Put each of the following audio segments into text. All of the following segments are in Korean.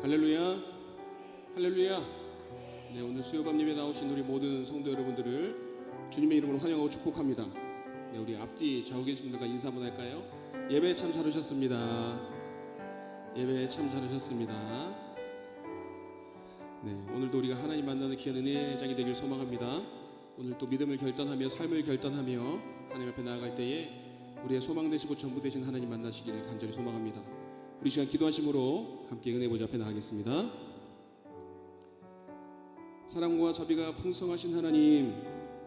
할렐루야, 할렐루야. 네, 오늘 수요밤 예배 나오신 우리 모든 성도 여러분들을 주님의 이름으로 환영하고 축복합니다. 네, 우리 앞뒤 좌우 계신 분들과 인사 한번 할까요? 예배 참 잘 오셨습니다. 예배 참 잘 오셨습니다. 네, 오늘도 우리가 하나님 만나는 귀한 은혜의 장이 되길 소망합니다. 오늘 또 믿음을 결단하며 삶을 결단하며 하나님 앞에 나아갈 때에 우리의 소망 되시고 전부 되신 하나님 만나시기를 간절히 소망합니다. 우리 시간 기도하심으로 함께 은혜 보좌 앞에 나가겠습니다. 사랑과 자비가 풍성하신 하나님,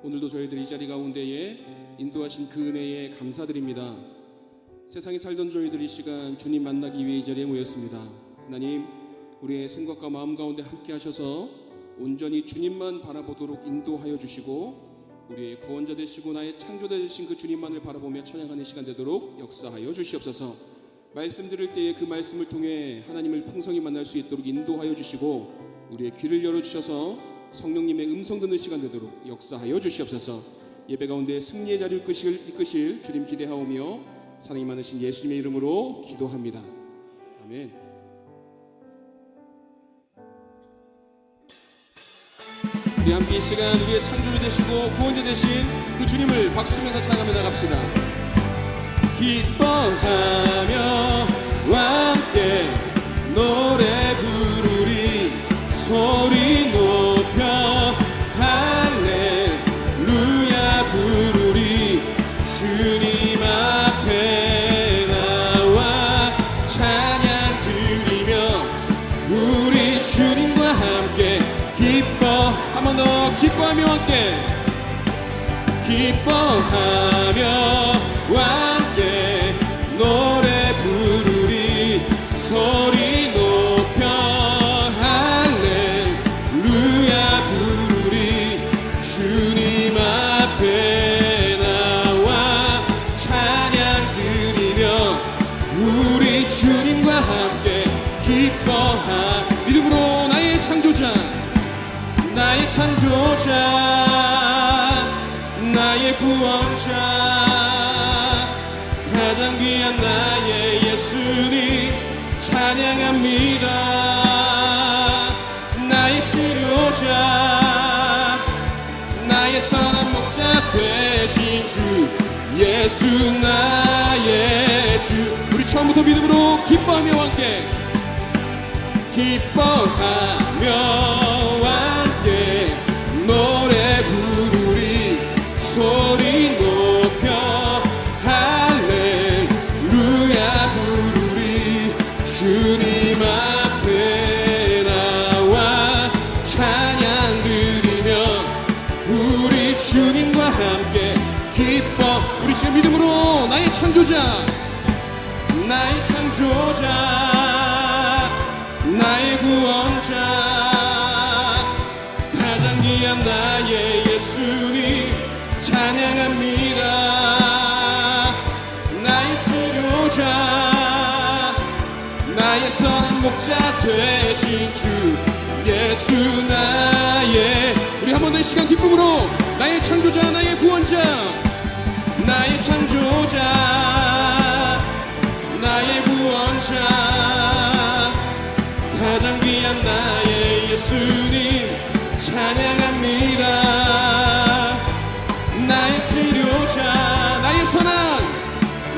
오늘도 저희들 이 자리 가운데에 인도하신 그 은혜에 감사드립니다. 세상에 살던 저희들 이 시간 주님 만나기 위해 이 자리에 모였습니다. 하나님, 우리의 생각과 마음 가운데 함께 하셔서 온전히 주님만 바라보도록 인도하여 주시고 우리의 구원자 되시고 나의 창조자 되신 그 주님만을 바라보며 찬양하는 시간 되도록 역사하여 주시옵소서. 말씀 들을 때에 그 말씀을 통해 하나님을 풍성히 만날 수 있도록 인도하여 주시고 우리의 귀를 열어주셔서 성령님의 음성 듣는 시간 되도록 역사하여 주시옵소서. 예배 가운데 승리의 자리를 이끄실 주님 기대하오며 사랑이 많으신 예수님의 이름으로 기도합니다. 아멘. 우리 함께 이 시간 우리의 창조주 되시고 구원자 되신 그 주님을 박수치면서 찬양하며 나갑시다. 기뻐하며 함께 노래 부르리 소리 높여 할렐루야 부르리 주님 앞에 나와 찬양 드리며 우리 주님과 함께 한 번 더 기뻐하며 함께 기뻐하며 함께 노래 부르리 소리 높여 할렐루야 부르리 주님 앞에 나와 찬양 드리며 우리 주님과 함께 기뻐하 믿음으로 나의 창조자 나의 구원자 가장 귀한 나의 예수님 찬양합니다. 나의 치료자 나의 선한 목자 되신 주 예수 나의 주 우리 처음부터 믿음으로 기뻐하며 함께 기뻐하며 함께 노래 부르리 소리 높여 할렐루야 부르리 주님 앞에 나와 찬양 드리며 우리 주님과 함께 기뻐 우리 지금 믿음으로 나의 창조자 나의 구원자 가장 귀한 나의 예수님 찬양합니다. 나의 치료자 나의 선한 목자 되신 주 예수 나의 우리 한 번 더 시간 기쁨으로 나의 창조자 나의 구원자 나의 창조자 나의 구원자 가장 귀한 나의 예수님 찬양합니다. 나의 치료자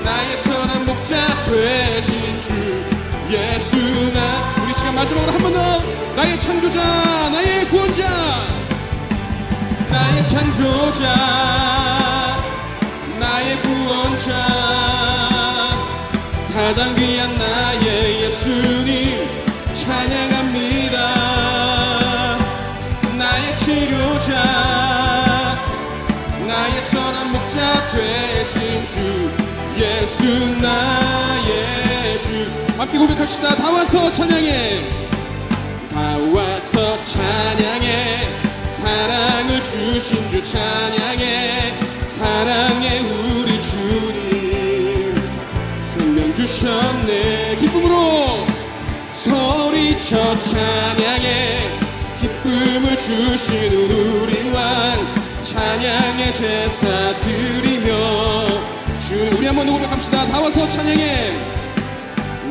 나의 선한 목자 되신 주 예수 나 우리 시간 마지막으로 한 번 더 나의 창조자 나의 구원자 나의 창조자 나의 구원자 가장 귀한 나의 예수님 찬양합니다. 나의 치료자 나의 선한 목자 되신 주 예수 나의 주 함께 고백합시다. 다 와서 찬양해 다 와서 찬양해 사랑을 주신 주 찬양해 사랑해 우리 주님 생명 주셨네 기쁨으로 소리쳐 찬양해 기쁨을 주시는 우리 왕 찬양의 제사 드리며 주 우리 한번 고백합시다. 다 와서 찬양해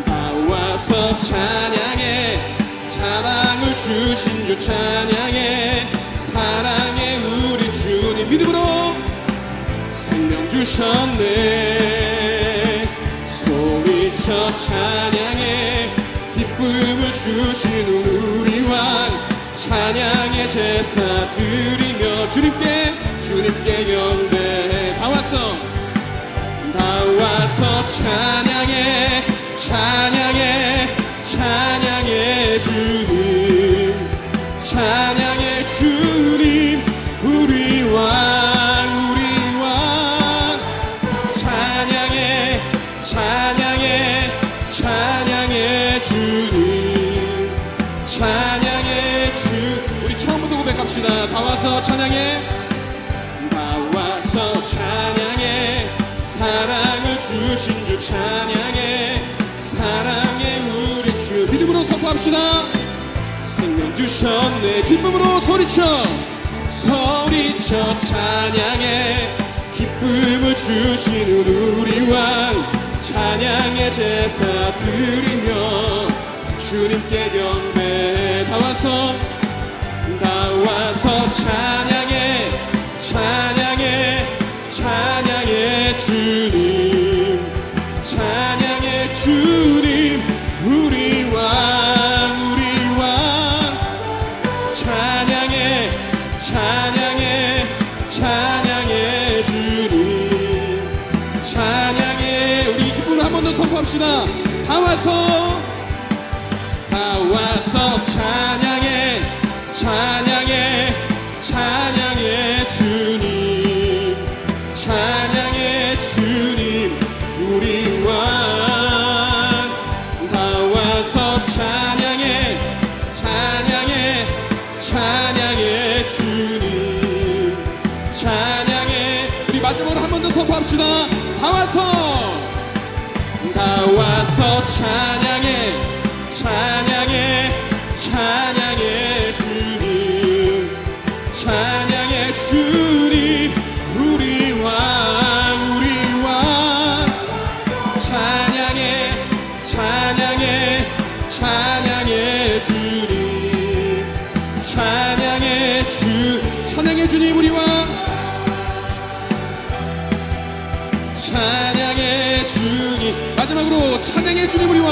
다 와서 찬양해 사랑을 주신 주 찬양해. 사랑해 우리 주님. 믿음으로 생명 주셨네. 소리쳐 찬양해. 기쁨을 주신 우리 왕 찬양의 제사 드리며 주님께 경배해. 다 와서 찬양해. 찬양해 주님. 찬양해 주님 우리 왕 찬양해 주님. 찬양해 주. 우리 처음부터 고백합시다. 다 와서 찬양해. 사랑을 주신 주 찬양해. 사랑해 우리 주. 믿음으로 선포합시다. 생명 주셨네. 기쁨으로 소리쳐 찬양해. 기쁨을 주시는 우리 왕 찬양의 제사 드리며 주님께 경배. 다 와서 찬양해. 찬양해 주님. 찬양해 주님 우리 왕 찬양해 주님. 찬양해. 우리 기쁨을 한 번 더 선포합시다. 다 와서 찬양해. 찬양해 주님. 찬양해 주님 우리 왕. 다 와서 찬양해 주님. 찬양해. 우리 마지막으로 한 번 더 선포합시다. 다 와서 찬양해 주님. 찬양해 주님 우리 왕 찬양해 주님. 찬양해 주님 우리 왕. 찬양해 주님. 마지막으로 찬양해 주님 우리 왕.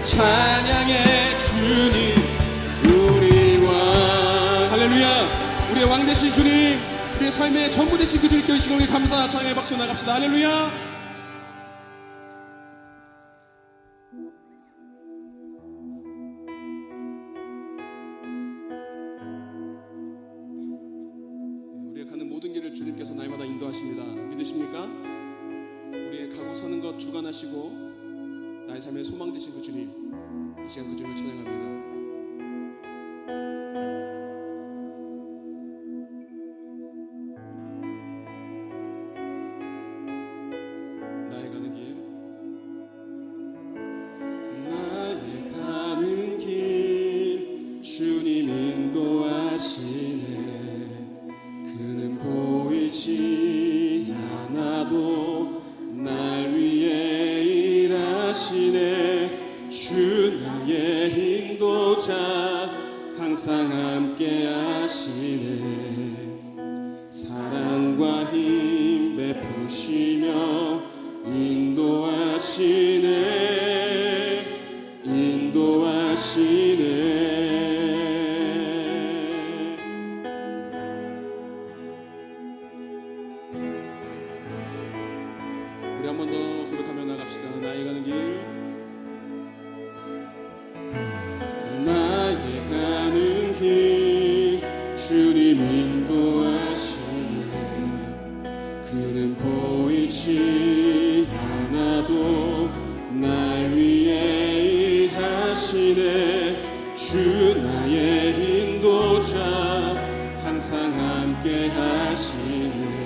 찬양해 주님 우리 왕. 할렐루야. 우리의 왕 되신 주님, 우리의 삶의 전부 되신 그 주님께 이 시간 우리 감사 찬양의 박수 나갑시다. 할렐루야. 우리가 가는 모든 길을 주님께서 날마다 인도하십니다. 믿으십니까? 우리의 가고 서는 것 주관하시고 나의 삶의 소망 되신 그 주님, 이 시간 그 주님을 찬양합니다. 나의 가는 길 주님 인도하시네. 그는 보이지 않아도 날 위해 일하시네. 주 나의 인도자 항상 함께 하시네. 사랑과 힘 베푸시며 인도하시네. 우리 한 번 더 고백하며 나갑시다. 나의 가는 길. 나의 가는 길 주님 인도하시네. 그는 보이지 않아도 날 위해 일하시네. 주 나의 인도자 항상 함께 하시네.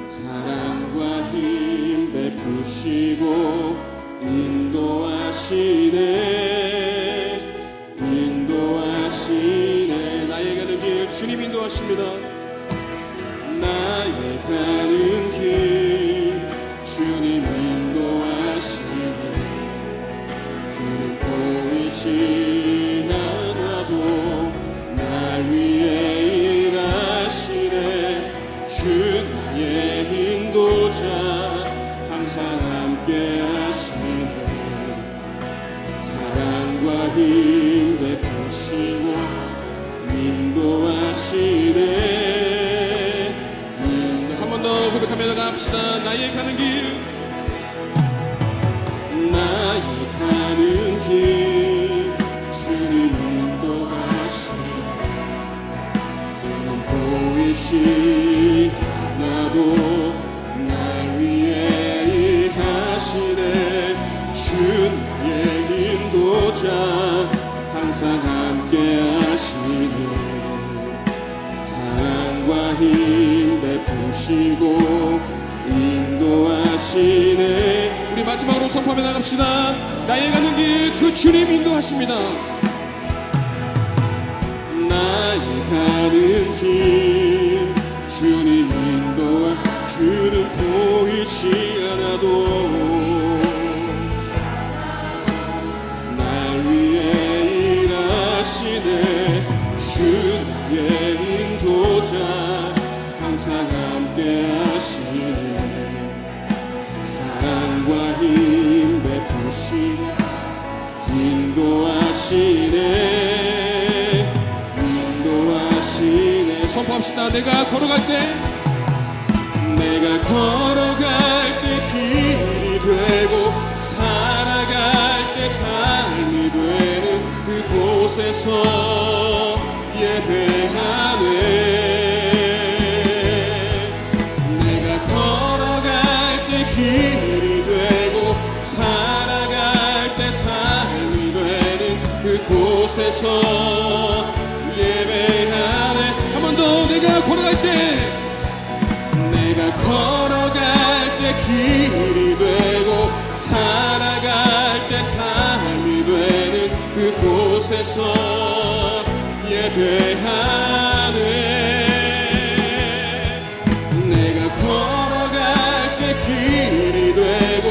사랑과 힘 베푸시고 인도하시네. 나의 가는 길 주님 인도하십니다. 나의 가는 길 주님 인도하시네. 그는 나갑시다. 나의 가는 길, 나의 가는 길 주님 인도하시네. 그는 보이지 않아도 날 위해 일하시네. 주의 인도자 항상 함께 하시네. 사랑과 힘 베푸시고 인도하시네. 우리 마지막으로 선포하며 나갑시다. 나의 가는 길 그 주님 인도하십니다. 나의 가는 길 주님 인도하. 주는 보이지 않아도 날 위해 일하시네. 주의 인도자 항상 함께 하시네. 사랑과 힘 베푸시네. 인도하시네. 인도하시네. 선포합시다. 내가 걸어갈 때, 내가 걸어갈 때 길이 되고 살아갈 때 삶이 되는 그곳에서 예배하네. 내가 걸어갈 때 길이 되고 살아갈 때 삶이 되는 그곳에서 예배하네. 한 번 더. 내가 걸어갈 때, 내가 걸어갈 때 길이 되고 살아갈 때 삶이 되는 그곳에서 예배하네. 내가 걸어갈 때 길이 되고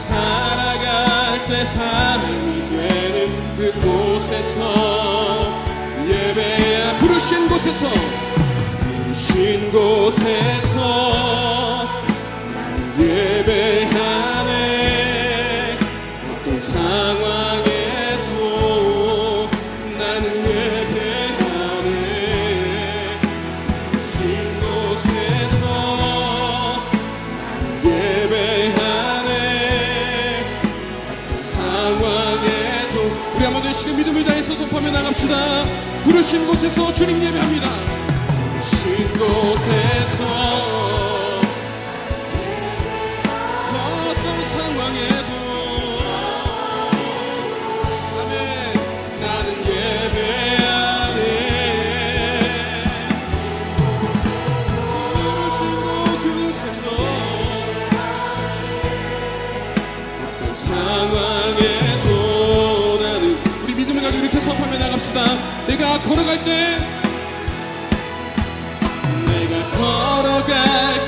살아갈 때 삶이 되는 그곳에서 예배하. 부르신 곳에서, 부르신 곳에서 나는 예배하네. 어떤 상황에도 나는 예배하네. 부르신 곳에서 나는 예배하네. 어떤 상황에도. 우리 한번 더 시간 믿음을 다해서 선포하며 나갑시다. 부르신 곳에서 주님 예배합니다. 부르신 곳에서 어떤 상황에도 아멘 나는 예배하네. 부르신 곳에서 어떤 상황에도 나는. 우리 믿음을 가지고 이렇게 선포하며 나갑시다. 내가 걸어갈 때, 걸어갈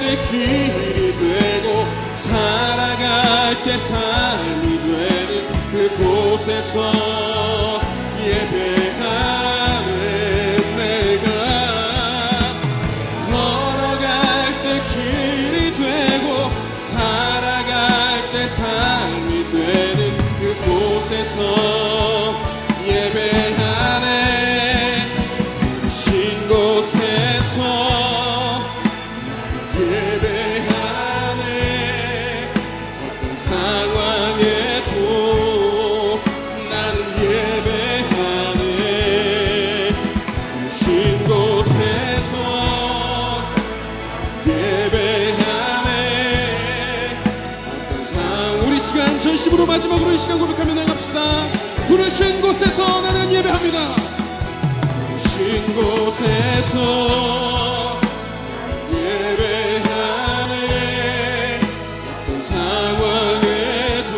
때 길이 되고 살아갈 때 삶이 되는 그곳에서 예배하네. 내가 걸어갈 때 길이 되고 살아갈 때 삶이 되는 그곳에서 예배하네. 부르신 곳에서 예배하네. 어떤 상황에도 나는 예배하네. 부르신 곳에서 예배하네. 어떤 우리 시간 전심으로 마지막으로 이 시간 고백하며 나갑시다. 부르신 곳에서 나는 예배합니다. 부르신 곳에서 예배하네. 어떤 상황에도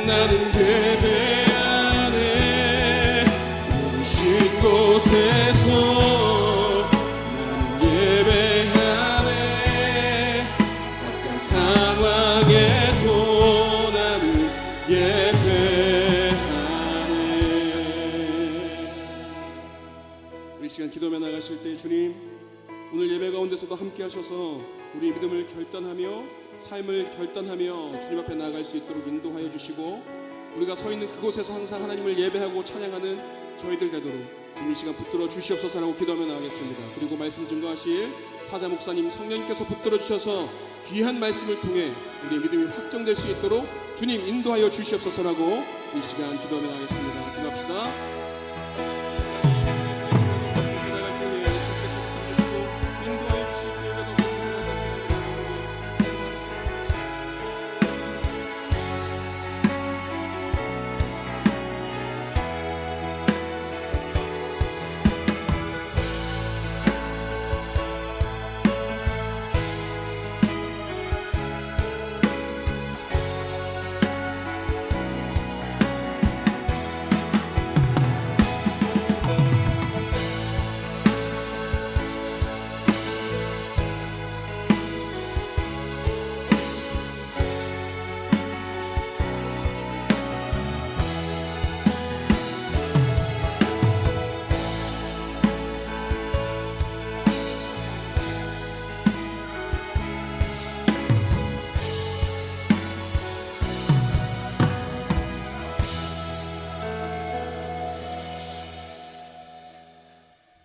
나는 예배하네. 부르신 곳에서 나는 예배하네. 어떤 상황에도 나는 예배하네. 우리 시간 기도하며 나가실 때 주님, 오늘 예배 가운데서도 함께 하셔서 우리 믿음을 결단하며 삶을 결단하며 주님 앞에 나아갈 수 있도록 인도하여 주시고, 우리가 서 있는 그곳에서 항상 하나님을 예배하고 찬양하는 저희들 되도록 주님 시간 붙들어 주시옵소서라고 기도하며 나가겠습니다. 그리고 말씀 증거하실 사자 목사님 성령님께서 붙들어 주셔서 귀한 말씀을 통해 우리의 믿음이 확정될 수 있도록 주님 인도하여 주시옵소서라고 이 시간 기도하며 나가겠습니다. 기도합시다.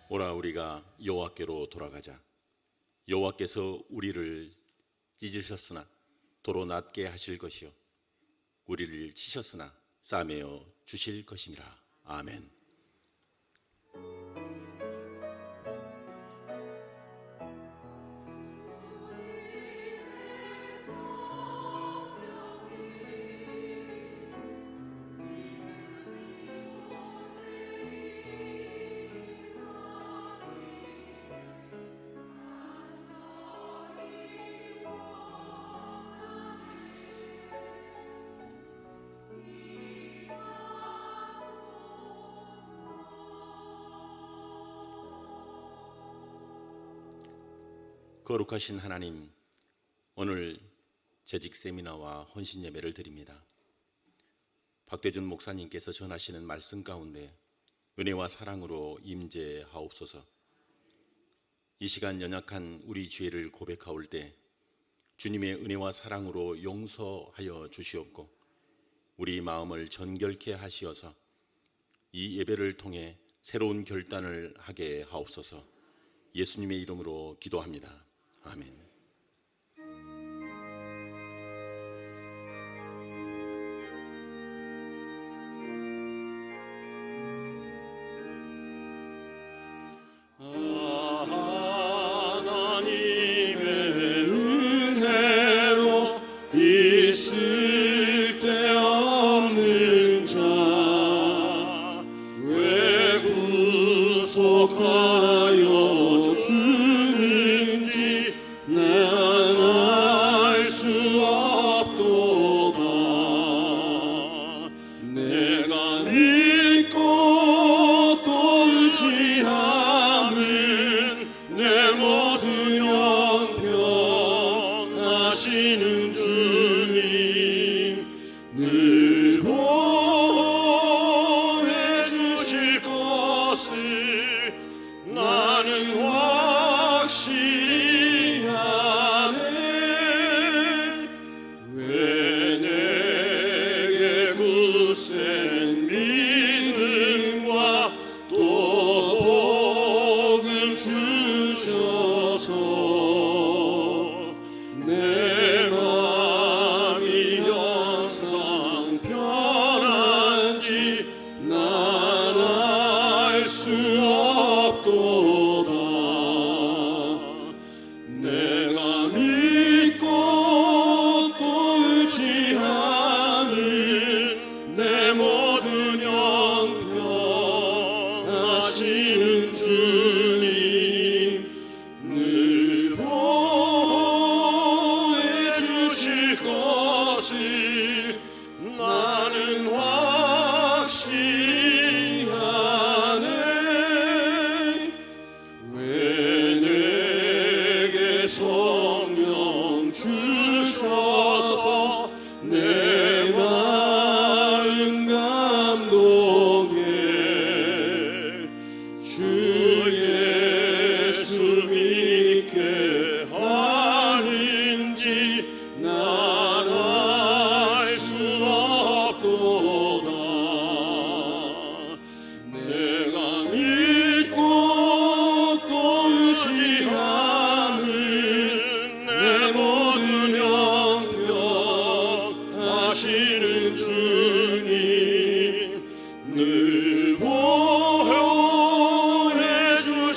오라 우리가 여호와께로 돌아가자. 여호와께서 우리를 찢으셨으나 도로 낫게 하실 것이요 우리를 치셨으나 싸매어 주실 것임이라. 아멘. 거룩하신 하나님, 오늘 재직 세미나와 헌신 예배를 드립니다. 박대준 목사님께서 전하시는 말씀 가운데 은혜와 사랑으로 임재하옵소서. 이 시간 연약한 우리 죄를 고백하올 때 주님의 은혜와 사랑으로 용서하여 주시옵고 우리 마음을 정결케 하시어서 이 예배를 통해 새로운 결단을 하게 하옵소서. 예수님의 이름으로 기도합니다. 아멘. 하나님의 은혜로 있을 데 없는 자 왜 구속하여 주는지 난 알 수 없도다. 내가 믿고 또 의지함은 내 모든 형편 아시는 주님 늘 보호해 주실 것을 나는 확실히 아네. 왜 내게 굳센 믿음과 또 복음 주셔서 내 마음이 영상 편한지 난 알 수 없도다.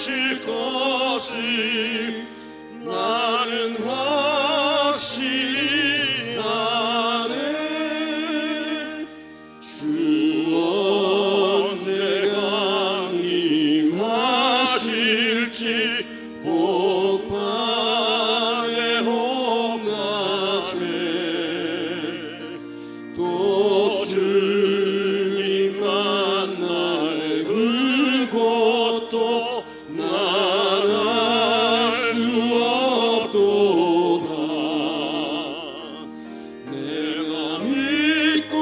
주실 것을 나는 확실히 아네. 주 언제 강림하실지 복방의 홍낮에 또 주님 만날 그곳도 난 알 수 없도다. 내가 믿고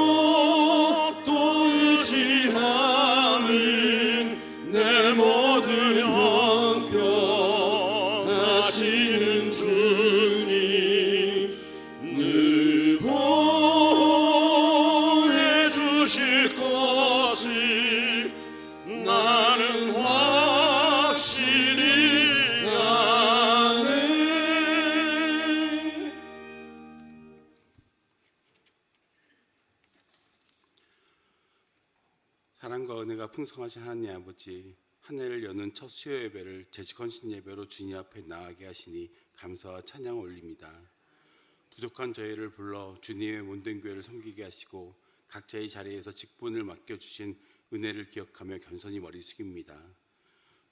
또 의지하는 내 모든 형편 하시는 주님 늘 보호해 주실 것을 나는 확실히 아네. 사랑과 은혜가 풍성하신 하나님 아버지, 한 해를 여는 첫 수요 예배를 재직 헌신 예배로 주님 앞에 나아가게 하시니 감사와 찬양을 올립니다. 부족한 저희를 불러 주님의 몸된 교회를 섬기게 하시고 각자의 자리에서 직분을 맡겨주신 은혜를 기억하며 겸손히 머리 숙입니다.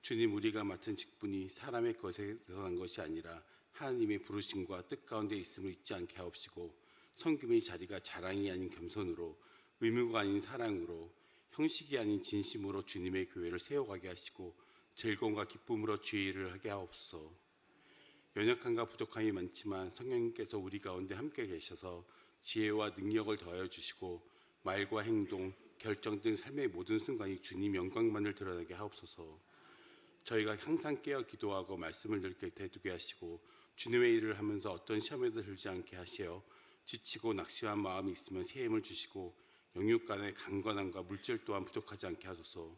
주님, 우리가 맡은 직분이 사람의 것에서 난 것이 아니라 하나님의 부르심과 뜻 가운데 있음을 잊지 않게 하옵시고, 섬김의 자리가 자랑이 아닌 겸손으로, 의무가 아닌 사랑으로, 형식이 아닌 진심으로 주님의 교회를 세워가게 하시고 즐거움과 기쁨으로 주의 일을 하게 하옵소서. 연약함과 부족함이 많지만 성령님께서 우리 가운데 함께 계셔서 지혜와 능력을 더하여 주시고 말과 행동, 결정 등 삶의 모든 순간이 주님 영광만을 드러나게 하옵소서. 저희가 항상 깨어 기도하고 말씀을 늘 곁에 두게 하시고 주님의 일을 하면서 어떤 시험에도 들지 않게 하시어 지치고 낙심한 마음이 있으면 새 힘을 주시고 영육 간의 강건함과 물질 또한 부족하지 않게 하소서.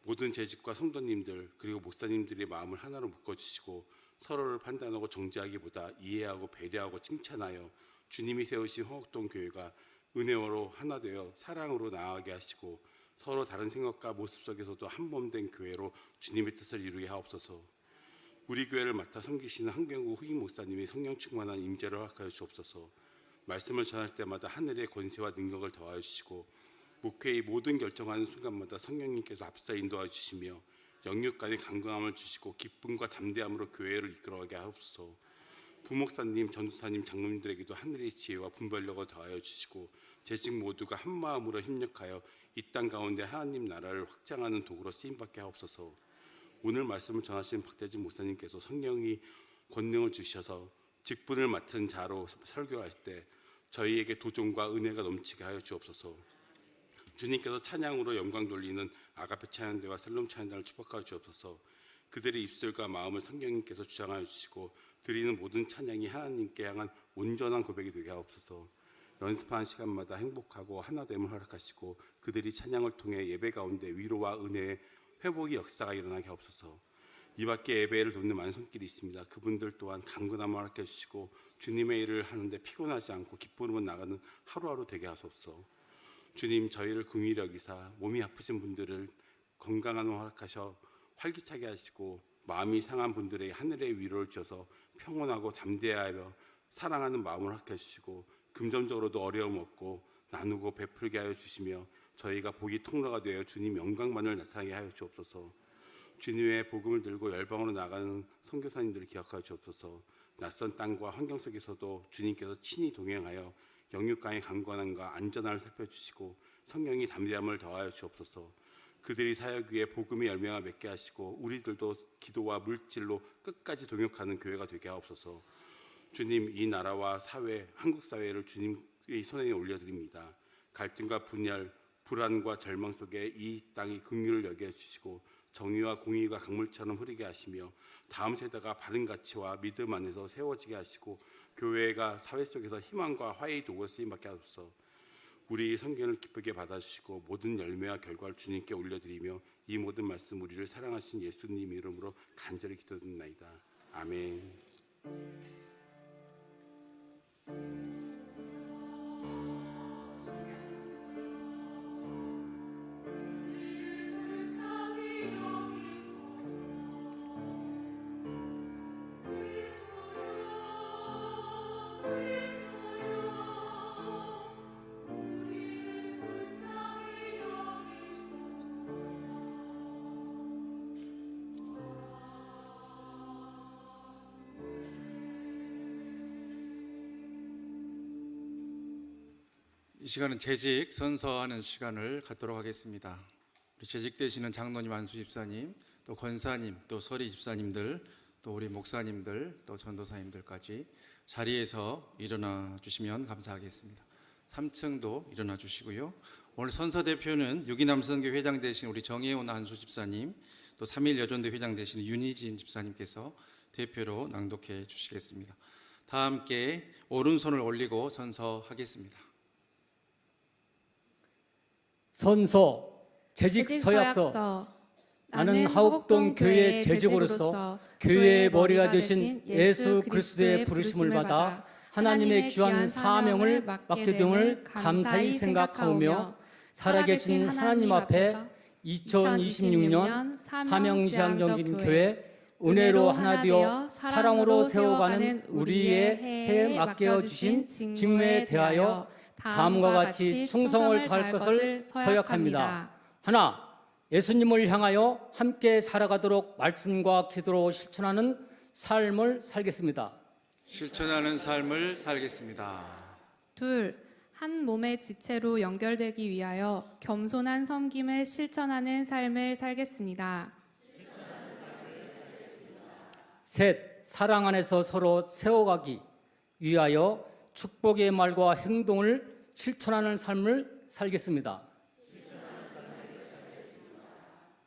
모든 재직과 성도님들 그리고 목사님들의 마음을 하나로 묶어주시고 서로를 판단하고 정죄하기보다 이해하고 배려하고 칭찬하여 주님이 세우신 화곡동 교회가 은혜로 하나 되어 사랑으로 나아가게 하시고 서로 다른 생각과 모습 속에서도 한 몸된 교회로 주님의 뜻을 이루게 하옵소서. 우리 교회를 맡아 섬기시는 한경구 후임 목사님이 성령 충만한 임재를 허락하여 주옵소서. 말씀을 전할 때마다 하늘의 권세와 능력을 더하여 주시고 목회의 모든 결정하는 순간마다 성령님께서 앞서 인도하여 주시며 영육 간의 강건함을 주시고 기쁨과 담대함으로 교회를 이끌어가게 하옵소서. 부목사님, 전도사님, 장로님들에게도 하늘의 지혜와 분별력을 더하여 주시고 재직 모두가 한 마음으로 협력하여 이 땅 가운데 하나님 나라를 확장하는 도구로 쓰임받게 하옵소서. 오늘 말씀을 전하신 박대진 목사님께서 성령이 권능을 주셔서 직분을 맡은 자로 설교할 때 저희에게 도전과 은혜가 넘치게 하여 주옵소서. 주님께서 찬양으로 영광 돌리는 아가페 찬양대와 셀롬 찬양단을 축복하여 주옵소서. 그들의 입술과 마음을 성령님께서 주장하여 주시고 드리는 모든 찬양이 하나님께 향한 온전한 고백이 되게 하옵소서. 연습하는 시간마다 행복하고 하나됨을 허락하시고 그들이 찬양을 통해 예배 가운데 위로와 은혜의 회복의 역사가 일어나게 하옵소서. 이 밖에 예배를 돕는 많은 손길이 있습니다. 그분들 또한 강건함을 허락해 주시고 주님의 일을 하는데 피곤하지 않고 기쁨으로 나가는 하루하루 되게 하소서. 주님, 저희를 긍휼히 여기사 몸이 아프신 분들을 건강함을 허락하셔 활기차게 하시고 마음이 상한 분들에게 하늘의 위로를 주셔서 평온하고 담대하여 사랑하는 마음을 허락해 주시고 금전적으로도 어려움 없고 나누고 베풀게 하여 주시며 저희가 복의 통로가 되어 주님 영광만을 나타나게 하여 주옵소서. 주님의 복음을 들고 열방으로 나가는 선교사님들을 기억하여 주옵소서. 낯선 땅과 환경 속에서도 주님께서 친히 동행하여 영육간의 강건함과 안전함을 살펴주시고 성령이 담대함을 더하여 주옵소서. 그들이 사역 위에 복음의 열매가 맺게 하시고 우리들도 기도와 물질로 끝까지 동역하는 교회가 되게 하옵소서. 주님, 이 나라와 사회, 한국 사회를 주님의 손에 올려드립니다. 갈등과 분열, 불안과 절망 속에 이 땅이 긍휼을 여겨주시고 정의와 공의가 강물처럼 흐르게 하시며 다음 세대가 바른 가치와 믿음 안에서 세워지게 하시고 교회가 사회 속에서 희망과 화해의 도구로 쓰임받게 하소서. 우리 성경을 기쁘게 받아주시고 모든 열매와 결과를 주님께 올려드리며 이 모든 말씀 우리를 사랑하신 예수님 이름으로 간절히 기도드립니다. 아멘. 이 시간은 재직 선서하는 시간을 갖도록 하겠습니다. 우리 재직되시는 장로님, 안수 집사님, 또 권사님, 또 서리 집사님들, 또 우리 목사님들, 또 전도사님들까지 자리에서 일어나 주시면 감사하겠습니다. 3층도 일어나 주시고요. 오늘 선서 대표는 유기남성교 회장 되신 우리 정혜원 안수 집사님, 또 3.1 여전대 회장 되신 윤희진 집사님께서 대표로 낭독해 주시겠습니다. 다 함께 오른손을 올리고 선서하겠습니다. 선서 재직 서약서. 나는 하옥동 교회 재직으로서 교회의 머리가 되신 예수 그리스도의 부르심을 받아 하나님의 귀한 사명을 맡게 됨을 감사히 생각하오며 살아계신 하나님 앞에 2026년 사명지향적인 교회 은혜로 하나 되어 사랑으로 세워가는 우리의 해에 맡겨주신 직무에 대하여 다음과 같이 충성을 다할 것을 서약합니다. 하나, 예수님을 향하여 함께 살아가도록 말씀과 기도로 실천하는 삶을 살겠습니다. 실천하는 삶을 살겠습니다. 둘, 한 몸의 지체로 연결되기 위하여 겸손한 섬김을 실천하는 삶을 살겠습니다. 셋, 사랑 안에서 서로 세워가기 위하여 축복의 말과 행동을 실천하는 삶을 살겠습니다.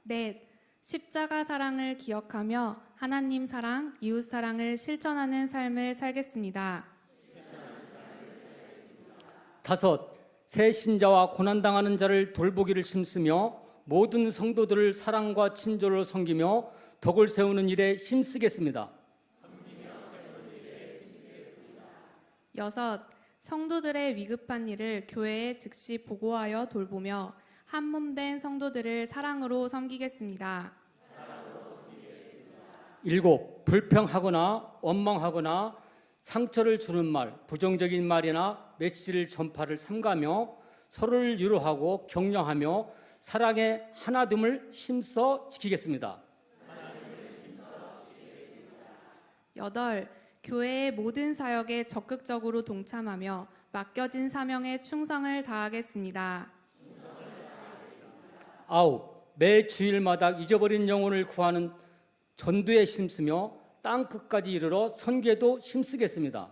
넷, 십자가 사랑을 기억하며 하나님 사랑, 이웃 사랑을 실천하는 삶을 살겠습니다. 다섯, 새 신자와 고난당하는 자를 돌보기를 힘쓰며 모든 성도들을 사랑과 친절로 섬기며 덕을 세우는 일에 힘쓰겠습니다. 여섯, 성도들의 위급한 일을 교회에 즉시 보고하여 돌보며 한 몸 된 성도들을 사랑으로 섬기겠습니다. 일곱, 불평하거나 원망하거나 상처를 주는 말, 부정적인 말이나 메시지를 전파를 삼가며 서로를 위로하고 격려하며 사랑의 하나됨을 힘써 지키겠습니다. 여덟, 교회의 모든 사역에 적극적으로 동참하며 맡겨진 사명에 충성을 다하겠습니다. 아홉, 매 주일마다 잊어버린 영혼을 구하는 전도에 힘쓰며 땅 끝까지 이르러 선교에도 힘쓰겠습니다.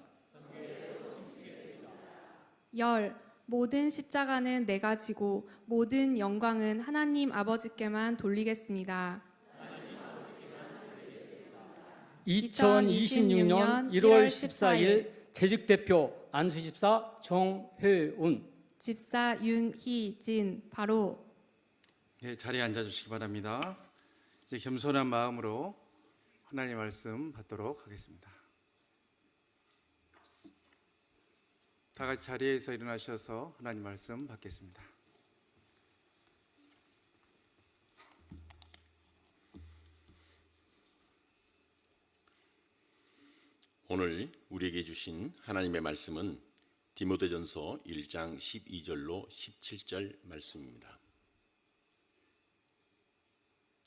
열, 모든 십자가는 내가 지고 모든 영광은 하나님 아버지께만 돌리겠습니다. 2026년 1월 14일 재직대표 안수집사 정회운, 집사 윤희진 바로. 네, 자리에 앉아주시기 바랍니다. 이제 겸손한 마음으로 하나님 말씀 받도록 하겠습니다. 다 같이 자리에서 일어나셔서 하나님 말씀 받겠습니다. 오늘 우리에게 주신 하나님의 말씀은 디모데전서 1장 12절로 17절 말씀입니다.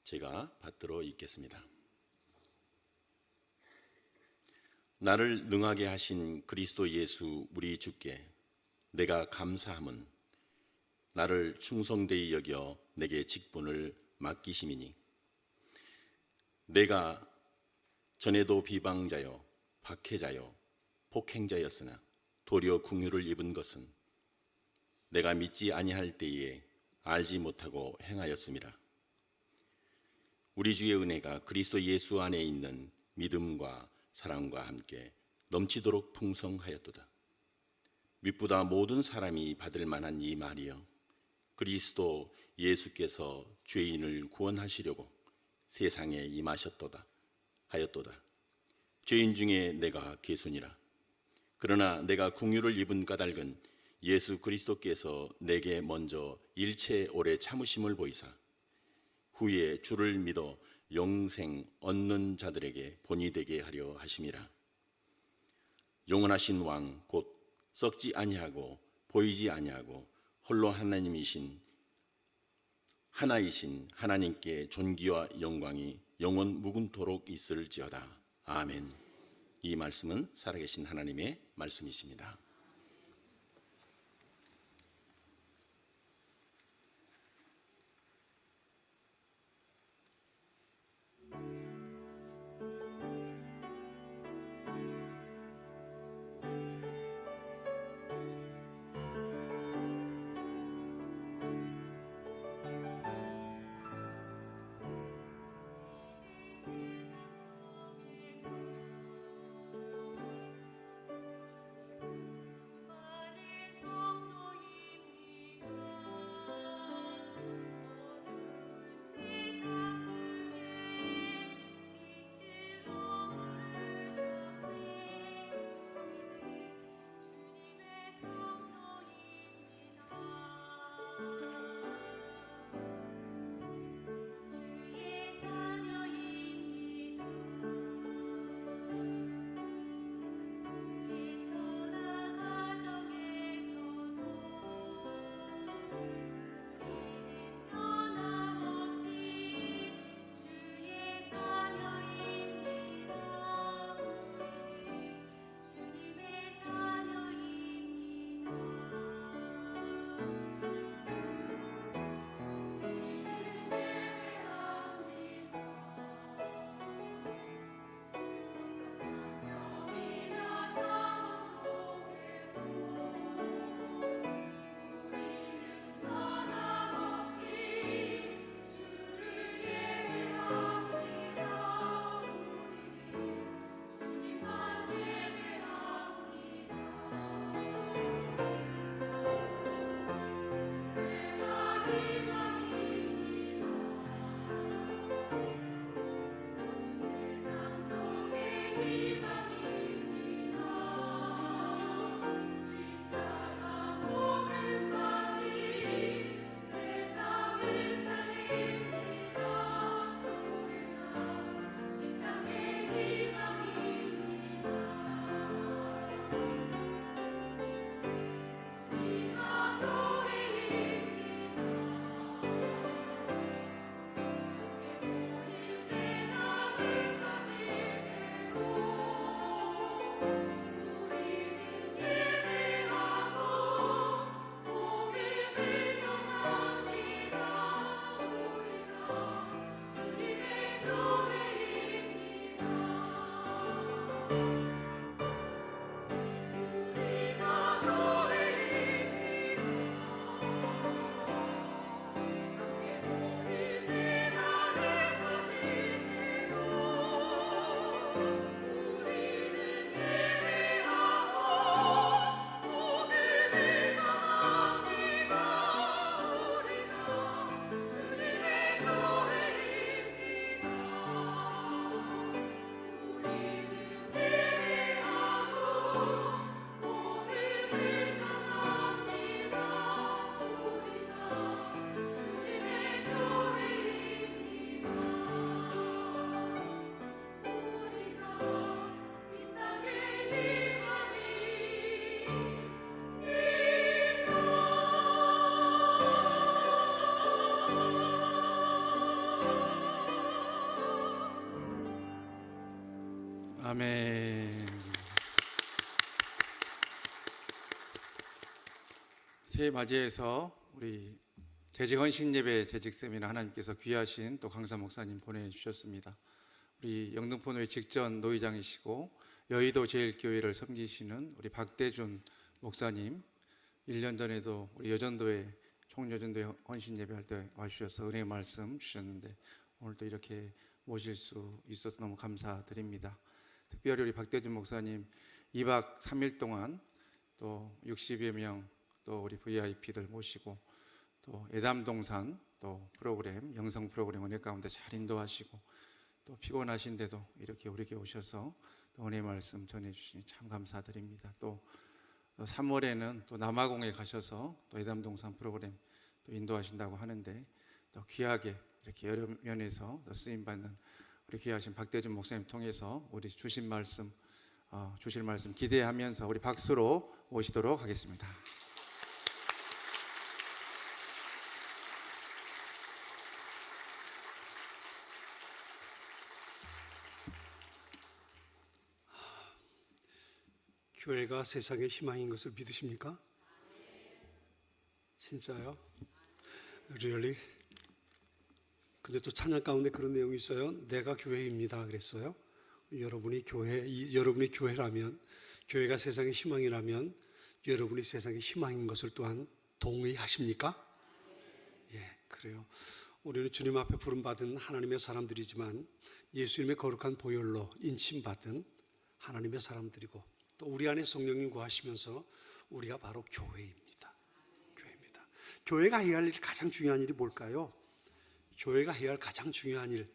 제가 받들어 읽겠습니다. 나를 능하게 하신 그리스도 예수 우리 주께 내가 감사함은 나를 충성되이 여겨 내게 직분을 맡기심이니 내가 전에도 비방자요 박해자요 폭행자였으나 도리어 긍휼을 입은 것은 내가 믿지 아니할 때에 알지 못하고 행하였음이라. 우리 주의 은혜가 그리스도 예수 안에 있는 믿음과 사랑과 함께 넘치도록 풍성하였도다. 믿보다 모든 사람이 받을 만한 이 말이여, 그리스도 예수께서 죄인을 구원하시려고 세상에 임하셨도다 하였도다. 죄인 중에 내가 괴순이라. 그러나 내가 긍휼을 입은 까닭은 예수 그리스도께서 내게 먼저 일체 오래 참으심을 보이사 후에 주를 믿어 영생 얻는 자들에게 본이 되게 하려 하심이라. 영원하신 왕 곧 썩지 아니하고 보이지 아니하고 홀로 하나님이신 하나이신 하나님께 존귀와 영광이 영원 무궁토록 있을지어다. 아멘. 이 말씀은 살아계신 하나님의 말씀이십니다. 아멘. 새해 맞이해서 우리 재직 헌신 예배 재직 세미나 하나님께서 귀하신 또 강사 목사님 보내주셨습니다. 우리 영등포노회 직전 노회장이시고 여의도 제일교회를 섬기시는 우리 박대준 목사님, 1년 전에도 우리 여전도회 총여전도회 헌신 예배할 때 와주셔서 은혜의 말씀 주셨는데 오늘도 이렇게 모실 수 있어서 너무 감사드립니다. 특별히 우리 박대준 목사님 2박 3일 동안 또 60여 명 또 우리 VIP들 모시고 또 예담동산 또 프로그램 영성 프로그램 은혜 가운데 잘 인도하시고 또 피곤하신데도 이렇게 우리에게 오셔서 또 은혜 말씀 전해주시니 참 감사드립니다. 또 3월에는 또 남아공에 가셔서 또 예담동산 프로그램 또 인도하신다고 하는데 또 귀하게 이렇게 여러 면에서 또 쓰임 받는 우리 귀하신 박대준 목사님 통해서 우리 주실 말씀 기대하면서 우리 박수로 모시도록 하겠습니다. 교회가 세상의 희망인 것을 믿으십니까? 진짜요? Really? 근데 또 찬양 가운데 그런 내용이 있어요. 내가 교회입니다. 그랬어요. 여러분이 교회라면, 교회가 세상의 희망이라면 여러분이 세상의 희망인 것을 또한 동의하십니까? 예, 그래요. 우리는 주님 앞에 부름받은 하나님의 사람들이지만 예수님의 거룩한 보혈로 인침받은 하나님의 사람들이고 또 우리 안에 성령님 거하시면서 우리가 바로 교회입니다. 교회입니다. 교회가 해야 할 가장 중요한 일이 뭘까요? 교회가 해야 할 가장 중요한 일,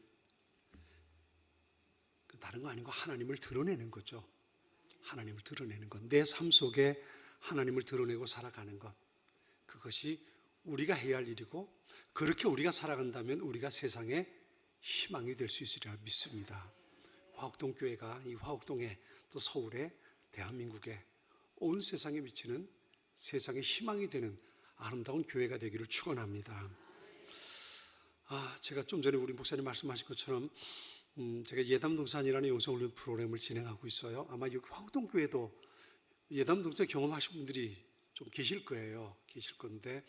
다른 거 아니고 하나님을 드러내는 거죠. 하나님을 드러내는 것. 내 삶 속에 하나님을 드러내고 살아가는 것. 그것이 우리가 해야 할 일이고 그렇게 우리가 살아간다면 우리가 세상에 희망이 될 수 있으리라 믿습니다. 화옥동교회가 이 화옥동에 또 서울에 대한민국에 온 세상에 미치는 세상의 희망이 되는 아름다운 교회가 되기를 축원합니다. 제가 좀 전에 우리 목사님 말씀하신 것처럼 제가 예담동산이라는 영성훈련 프로그램을 진행하고 있어요. 아마 여기 화곡동교회도 예담동산 경험하신 분들이 좀 계실 거예요. 계실 건데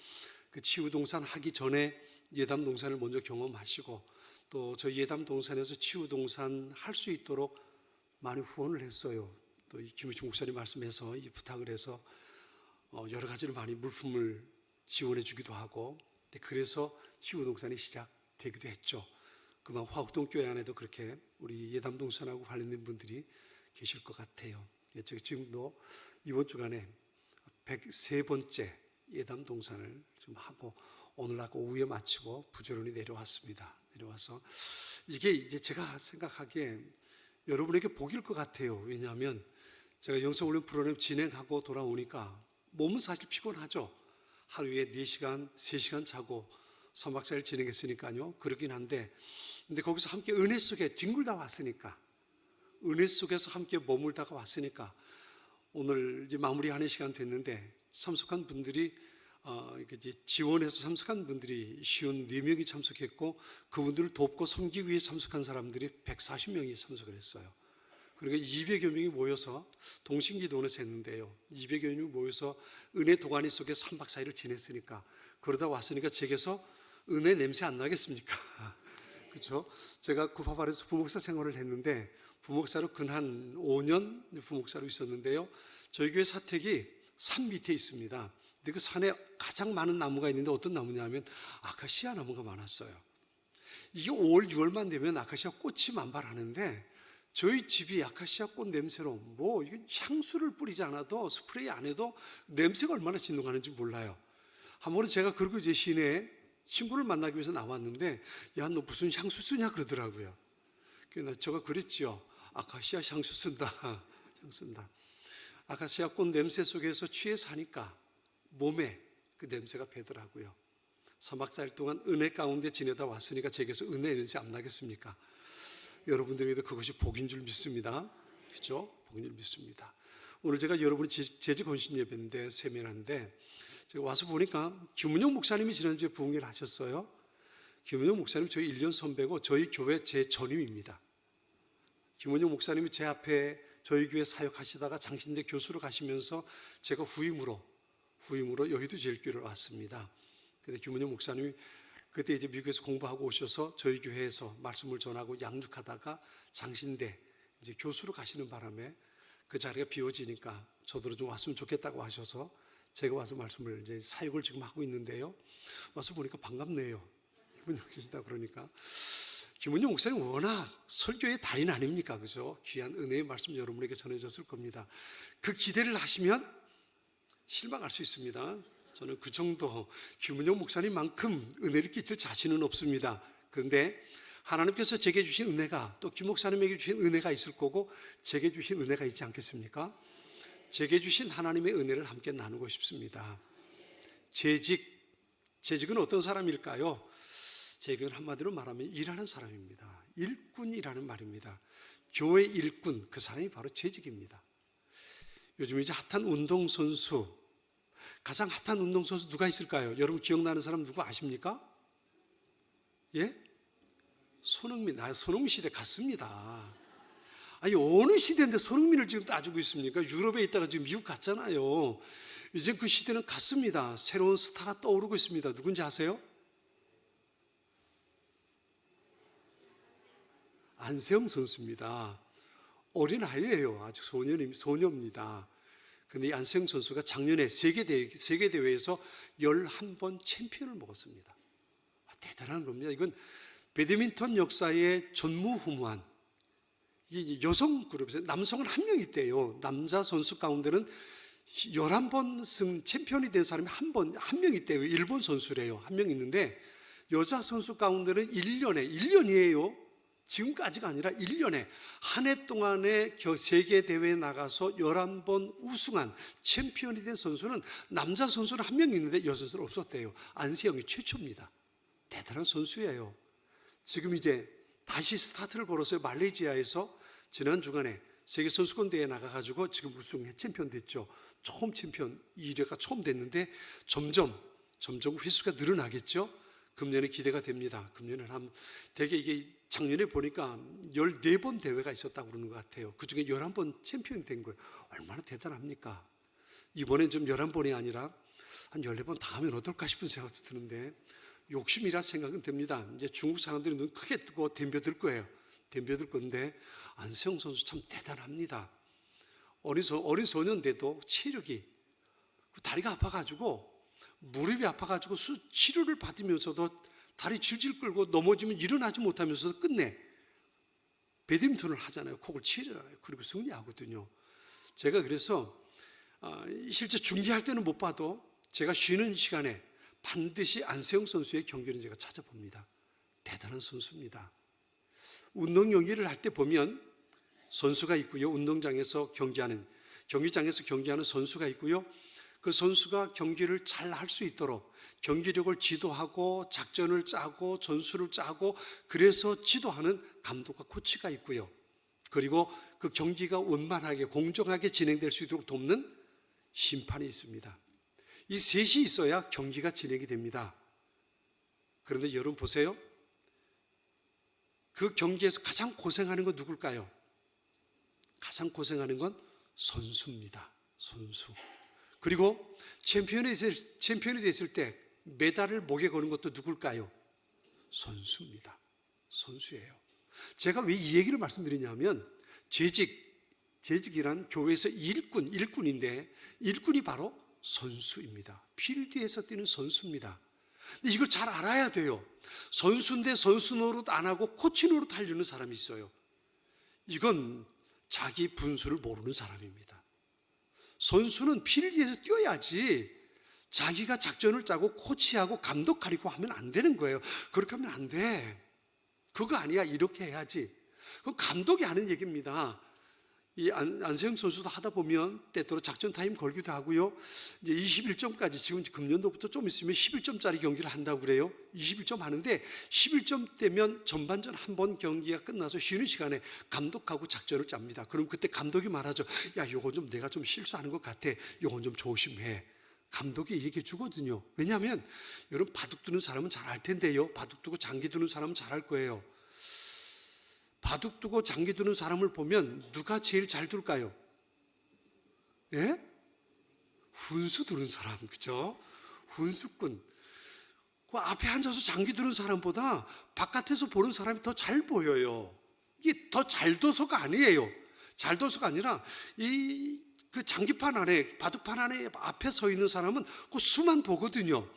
그 치유동산 하기 전에 예담동산을 먼저 경험하시고 또 저희 예담동산에서 치유동산 할 수 있도록 많이 후원을 했어요. 또 김우중 목사님 말씀해서 이 부탁을 해서 여러 가지로 많이 물품을 지원해 주기도 하고 그래서 치유동산이 시작되기도 했죠. 그만 화곡동교회 안에도 그렇게 우리 예담동산하고 관련된 분들이 계실 것 같아요. 지금도 이번 주간에 103번째 예담동산을 좀 하고 오늘 아까 오후에 마치고 부지런히 내려왔습니다. 내려와서 이게 이제 제가 생각하기에 여러분에게 복일 것 같아요. 왜냐하면 제가 영성훈련 프로그램 진행하고 돌아오니까 몸은 사실 피곤하죠. 하루에 4시간, 3시간 자고 3박 4일 진행했으니까요. 그러긴 한데 근데 거기서 함께 은혜 속에 뒹굴다 왔으니까 은혜 속에서 함께 머물다가 왔으니까 오늘 이제 마무리하는 시간 됐는데 참석한 분들이 지원해서 참석한 분들이 54명이 참석했고 그분들을 돕고 섬기기 위해 참석한 사람들이 140명이 참석을 했어요. 그러니까 200여 명이 모여서 동신기도원을 했는데요. 200여 명이 모여서 은혜 도가니 속에 3박 4일을 지냈으니까 그러다 왔으니까 제게서 은혜 냄새 안 나겠습니까? 그렇죠? 제가 구파발에서 부목사 생활을 했는데 부목사로 근 5년 부목사로 있었는데요. 저희 교회 사택이 산 밑에 있습니다. 근데 그 산에 가장 많은 나무가 있는데 어떤 나무냐면 아카시아 나무가 많았어요. 이게 5월, 6월만 되면 아카시아 꽃이 만발하는데 저희 집이 아카시아 꽃 냄새로 이게 향수를 뿌리지 않아도 스프레이 안 해도 냄새가 얼마나 진동하는지 몰라요. 한 번은 제가 그러고 이제 시내에 친구를 만나기 위해서 나왔는데 야, 너 무슨 향수 쓰냐 그러더라고요. 그래서 제가 그랬지요. 아카시아 향수 쓴다. 향수 쓴다. 아카시아 꽃 냄새 속에서 취해 사니까 몸에 그 냄새가 배더라고요. 3박 4일 동안 은혜 가운데 지내다 왔으니까 제게서 은혜 냄새 안 나겠습니까? 여러분들에게도 그것이 복인 줄 믿습니다. 그렇죠? 복인 줄 믿습니다. 오늘 제가 여러분이 재직 헌신 예배인데 세미나인데 제가 와서 보니까 김은영 목사님이 지난주에 부흥회를 하셨어요. 김은영 목사님 저희 1년 선배고 저희 교회 제 전임입니다. 김원영 목사님이 제 앞에 저희 교회 사역하시다가 장신대 교수로 가시면서 제가 후임으로 여의도 제일교회를 왔습니다. 근데 김원영 목사님이 그때 이제 미국에서 공부하고 오셔서 저희 교회에서 말씀을 전하고 양육하다가 장신대 이제 교수로 가시는 바람에 그 자리가 비워지니까 저도 좀 왔으면 좋겠다고 하셔서 제가 와서 말씀을 이제 사역을 지금 하고 있는데요. 와서 보니까 반갑네요. 김원영 씨다 그러니까. 김원영 목사님 워낙 설교의 달인 아닙니까? 그죠? 귀한 은혜의 말씀 여러분에게 전해졌을 겁니다. 그 기대를 하시면 실망할 수 있습니다. 저는 그 정도 김원영 목사님만큼 은혜를 끼칠 자신은 없습니다. 그런데 하나님께서 제게 주신 은혜가 또 김 목사님에게 주신 은혜가 있을 거고 제게 주신 은혜가 있지 않겠습니까? 제게 주신 하나님의 은혜를 함께 나누고 싶습니다. 재직은 어떤 사람일까요? 재직은 한마디로 말하면 일하는 사람입니다. 일꾼이라는 말입니다. 교회 일꾼, 그 사람이 바로 재직입니다. 요즘 이제 핫한 운동선수, 가장 핫한 운동선수 누가 있을까요? 여러분 기억나는 사람 누구 아십니까? 예? 손흥민 시대 갔습니다. 아니 어느 시대인데 손흥민을 지금 따지고 있습니까? 유럽에 있다가 지금 미국 갔잖아요. 이제 그 시대는 갔습니다. 새로운 스타가 떠오르고 있습니다. 누군지 아세요? 안세영 선수입니다. 어린아이예요. 아주 소녀입니다. 근데 이 안세영 선수가 작년에 세계대회에서 11번 챔피언을 먹었습니다. 대단한 겁니다. 이건 배드민턴 역사의 전무후무한 이 여성 그룹에서 남성은 한 명 있대요. 남자 선수 가운데는 11번 챔피언이 된 사람이 한 명 있대요. 일본 선수래요. 한 명 있는데 여자 선수 가운데는 1년이에요. 지금까지가 아니라 1년에 한 해 동안에 세계대회에 나가서 11번 우승한 챔피언이 된 선수는 남자 선수는 한 명 있는데 여자 선수는 없었대요. 안세영이 최초입니다. 대단한 선수예요. 지금 이제 다시 스타트를 걸었어요. 말레이시아에서 지난 주간에 세계 선수권 대회에 나가가지고 지금 우승 챔피언 됐죠. 처음 챔피언 2회가 처음 됐는데 점점 횟수가 늘어나겠죠. 금년에 기대가 됩니다. 금년에는 되게 이게 작년에 보니까 14번 대회가 있었다고 그러는 것 같아요. 그 중에 11번 챔피언이 된 거예요. 얼마나 대단합니까? 이번엔 좀 11번이 아니라 한 14번 다 하면 어떨까 싶은 생각도 드는데 욕심이라 생각은 듭니다. 이제 중국 사람들이 눈 크게 뜨고 덤벼들 거예요. 덤벼들 건데 안세영 선수 참 대단합니다. 어린 소년인데도 체력이 다리가 아파가지고 무릎이 아파가지고 치료를 받으면서도 다리 질질 끌고 넘어지면 일어나지 못하면서도 끝내 배드민턴을 하잖아요. 콕을 치잖아요. 그리고 승리하거든요. 제가 그래서 실제 중계할 때는 못 봐도 제가 쉬는 시간에 반드시 안세영 선수의 경기는 제가 찾아봅니다. 대단한 선수입니다. 운동 경기를 할 때 보면 선수가 있고요. 운동장에서 경기장에서 경기하는 선수가 있고요. 그 선수가 경기를 잘 할 수 있도록 경기력을 지도하고 작전을 짜고 전술을 짜고 그래서 지도하는 감독과 코치가 있고요. 그리고 그 경기가 원만하게 공정하게 진행될 수 있도록 돕는 심판이 있습니다. 이 셋이 있어야 경기가 진행이 됩니다. 그런데 여러분 보세요. 그 경기에서 가장 고생하는 건 누굴까요? 가장 고생하는 건 선수입니다. 선수. 그리고 챔피언이 됐을 때 메달을 목에 거는 것도 누굴까요? 선수입니다. 선수예요. 제가 왜 이 얘기를 말씀드리냐면 재직이란 교회에서 일꾼인데 일꾼이 바로 선수입니다. 필드에서 뛰는 선수입니다. 근데 이걸 잘 알아야 돼요. 선수인데 선수 노릇 안 하고 코치 노릇 하려는 사람이 있어요. 이건 자기 분수를 모르는 사람입니다. 선수는 필드에서 뛰어야지 자기가 작전을 짜고 코치하고 감독하려고 하면 안 되는 거예요. 그렇게 하면 안 돼. 그거 아니야. 이렇게 해야지. 그건 감독이 하는 얘기입니다. 이 안세영 선수도 하다 보면 때때로 작전 타임 걸기도 하고요. 이제 21점까지 지금 금년도부터 좀 있으면 11점짜리 경기를 한다고 그래요. 21점 하는데 11점 되면 전반전 한 번 경기가 끝나서 쉬는 시간에 감독하고 작전을 짭니다. 그럼 그때 감독이 말하죠. 야, 요건 좀 내가 좀 실수하는 것 같아. 요건 좀 조심해. 감독이 얘기해 주거든요. 왜냐하면 여러분 바둑 두는 사람은 잘 알 텐데요. 바둑 두고 장기 두는 사람은 잘 알 거예요. 바둑 두고 장기 두는 사람을 보면 누가 제일 잘 둘까요? 예? 훈수 두는 사람, 그죠? 훈수꾼. 그 앞에 앉아서 장기 두는 사람보다 바깥에서 보는 사람이 더 잘 보여요. 이게 더 잘 둬서가 아니에요. 잘 둬서가 아니라 그 장기판 안에, 바둑판 안에 앞에 서 있는 사람은 그 수만 보거든요.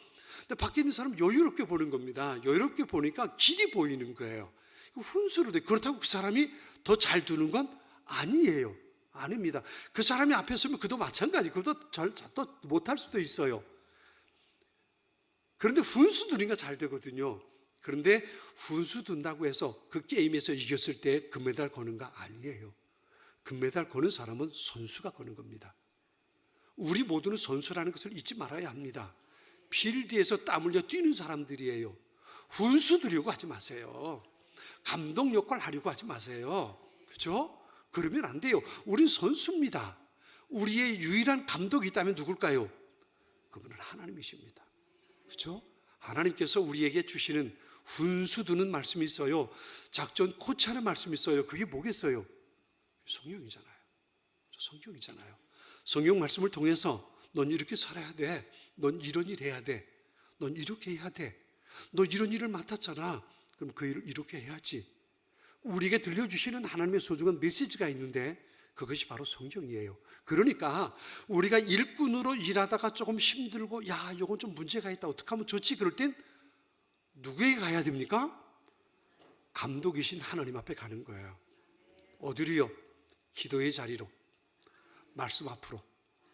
근데 밖에 있는 사람은 여유롭게 보는 겁니다. 여유롭게 보니까 길이 보이는 거예요. 훈수를 돼. 그렇다고 그 사람이 더 잘 두는 건 아니에요. 아닙니다. 그 사람이 앞에 서면 그도 마찬가지. 그도 또 못할 수도 있어요. 그런데 훈수 두니까 잘 되거든요. 그런데 훈수 둔다고 해서 그 게임에서 이겼을 때 금메달 거는 거 아니에요. 금메달 거는 사람은 선수가 거는 겁니다. 우리 모두는 선수라는 것을 잊지 말아야 합니다. 필드에서 땀 흘려 뛰는 사람들이에요. 훈수 두려고 하지 마세요. 감독 역할 하려고 하지 마세요. 그렇죠? 그러면 안 돼요. 우린 선수입니다. 우리의 유일한 감독이 있다면 누굴까요? 그분은 하나님이십니다. 그렇죠? 하나님께서 우리에게 주시는 훈수 두는 말씀이 있어요. 작전 코치하는 말씀이 있어요. 그게 뭐겠어요? 성경이잖아요. 성경이잖아요. 성경 말씀을 통해서 넌 이렇게 살아야 돼. 넌 이런 일 해야 돼. 넌 이렇게 해야 돼. 너 이런 일을 맡았잖아. 그럼 그 일을 이렇게 해야지. 우리에게 들려주시는 하나님의 소중한 메시지가 있는데 그것이 바로 성경이에요. 그러니까 우리가 일꾼으로 일하다가 조금 힘들고 야, 이건 좀 문제가 있다. 어떻게 하면 좋지? 그럴 땐 누구에게 가야 됩니까? 감독이신 하나님 앞에 가는 거예요. 어디로요? 기도의 자리로. 말씀 앞으로.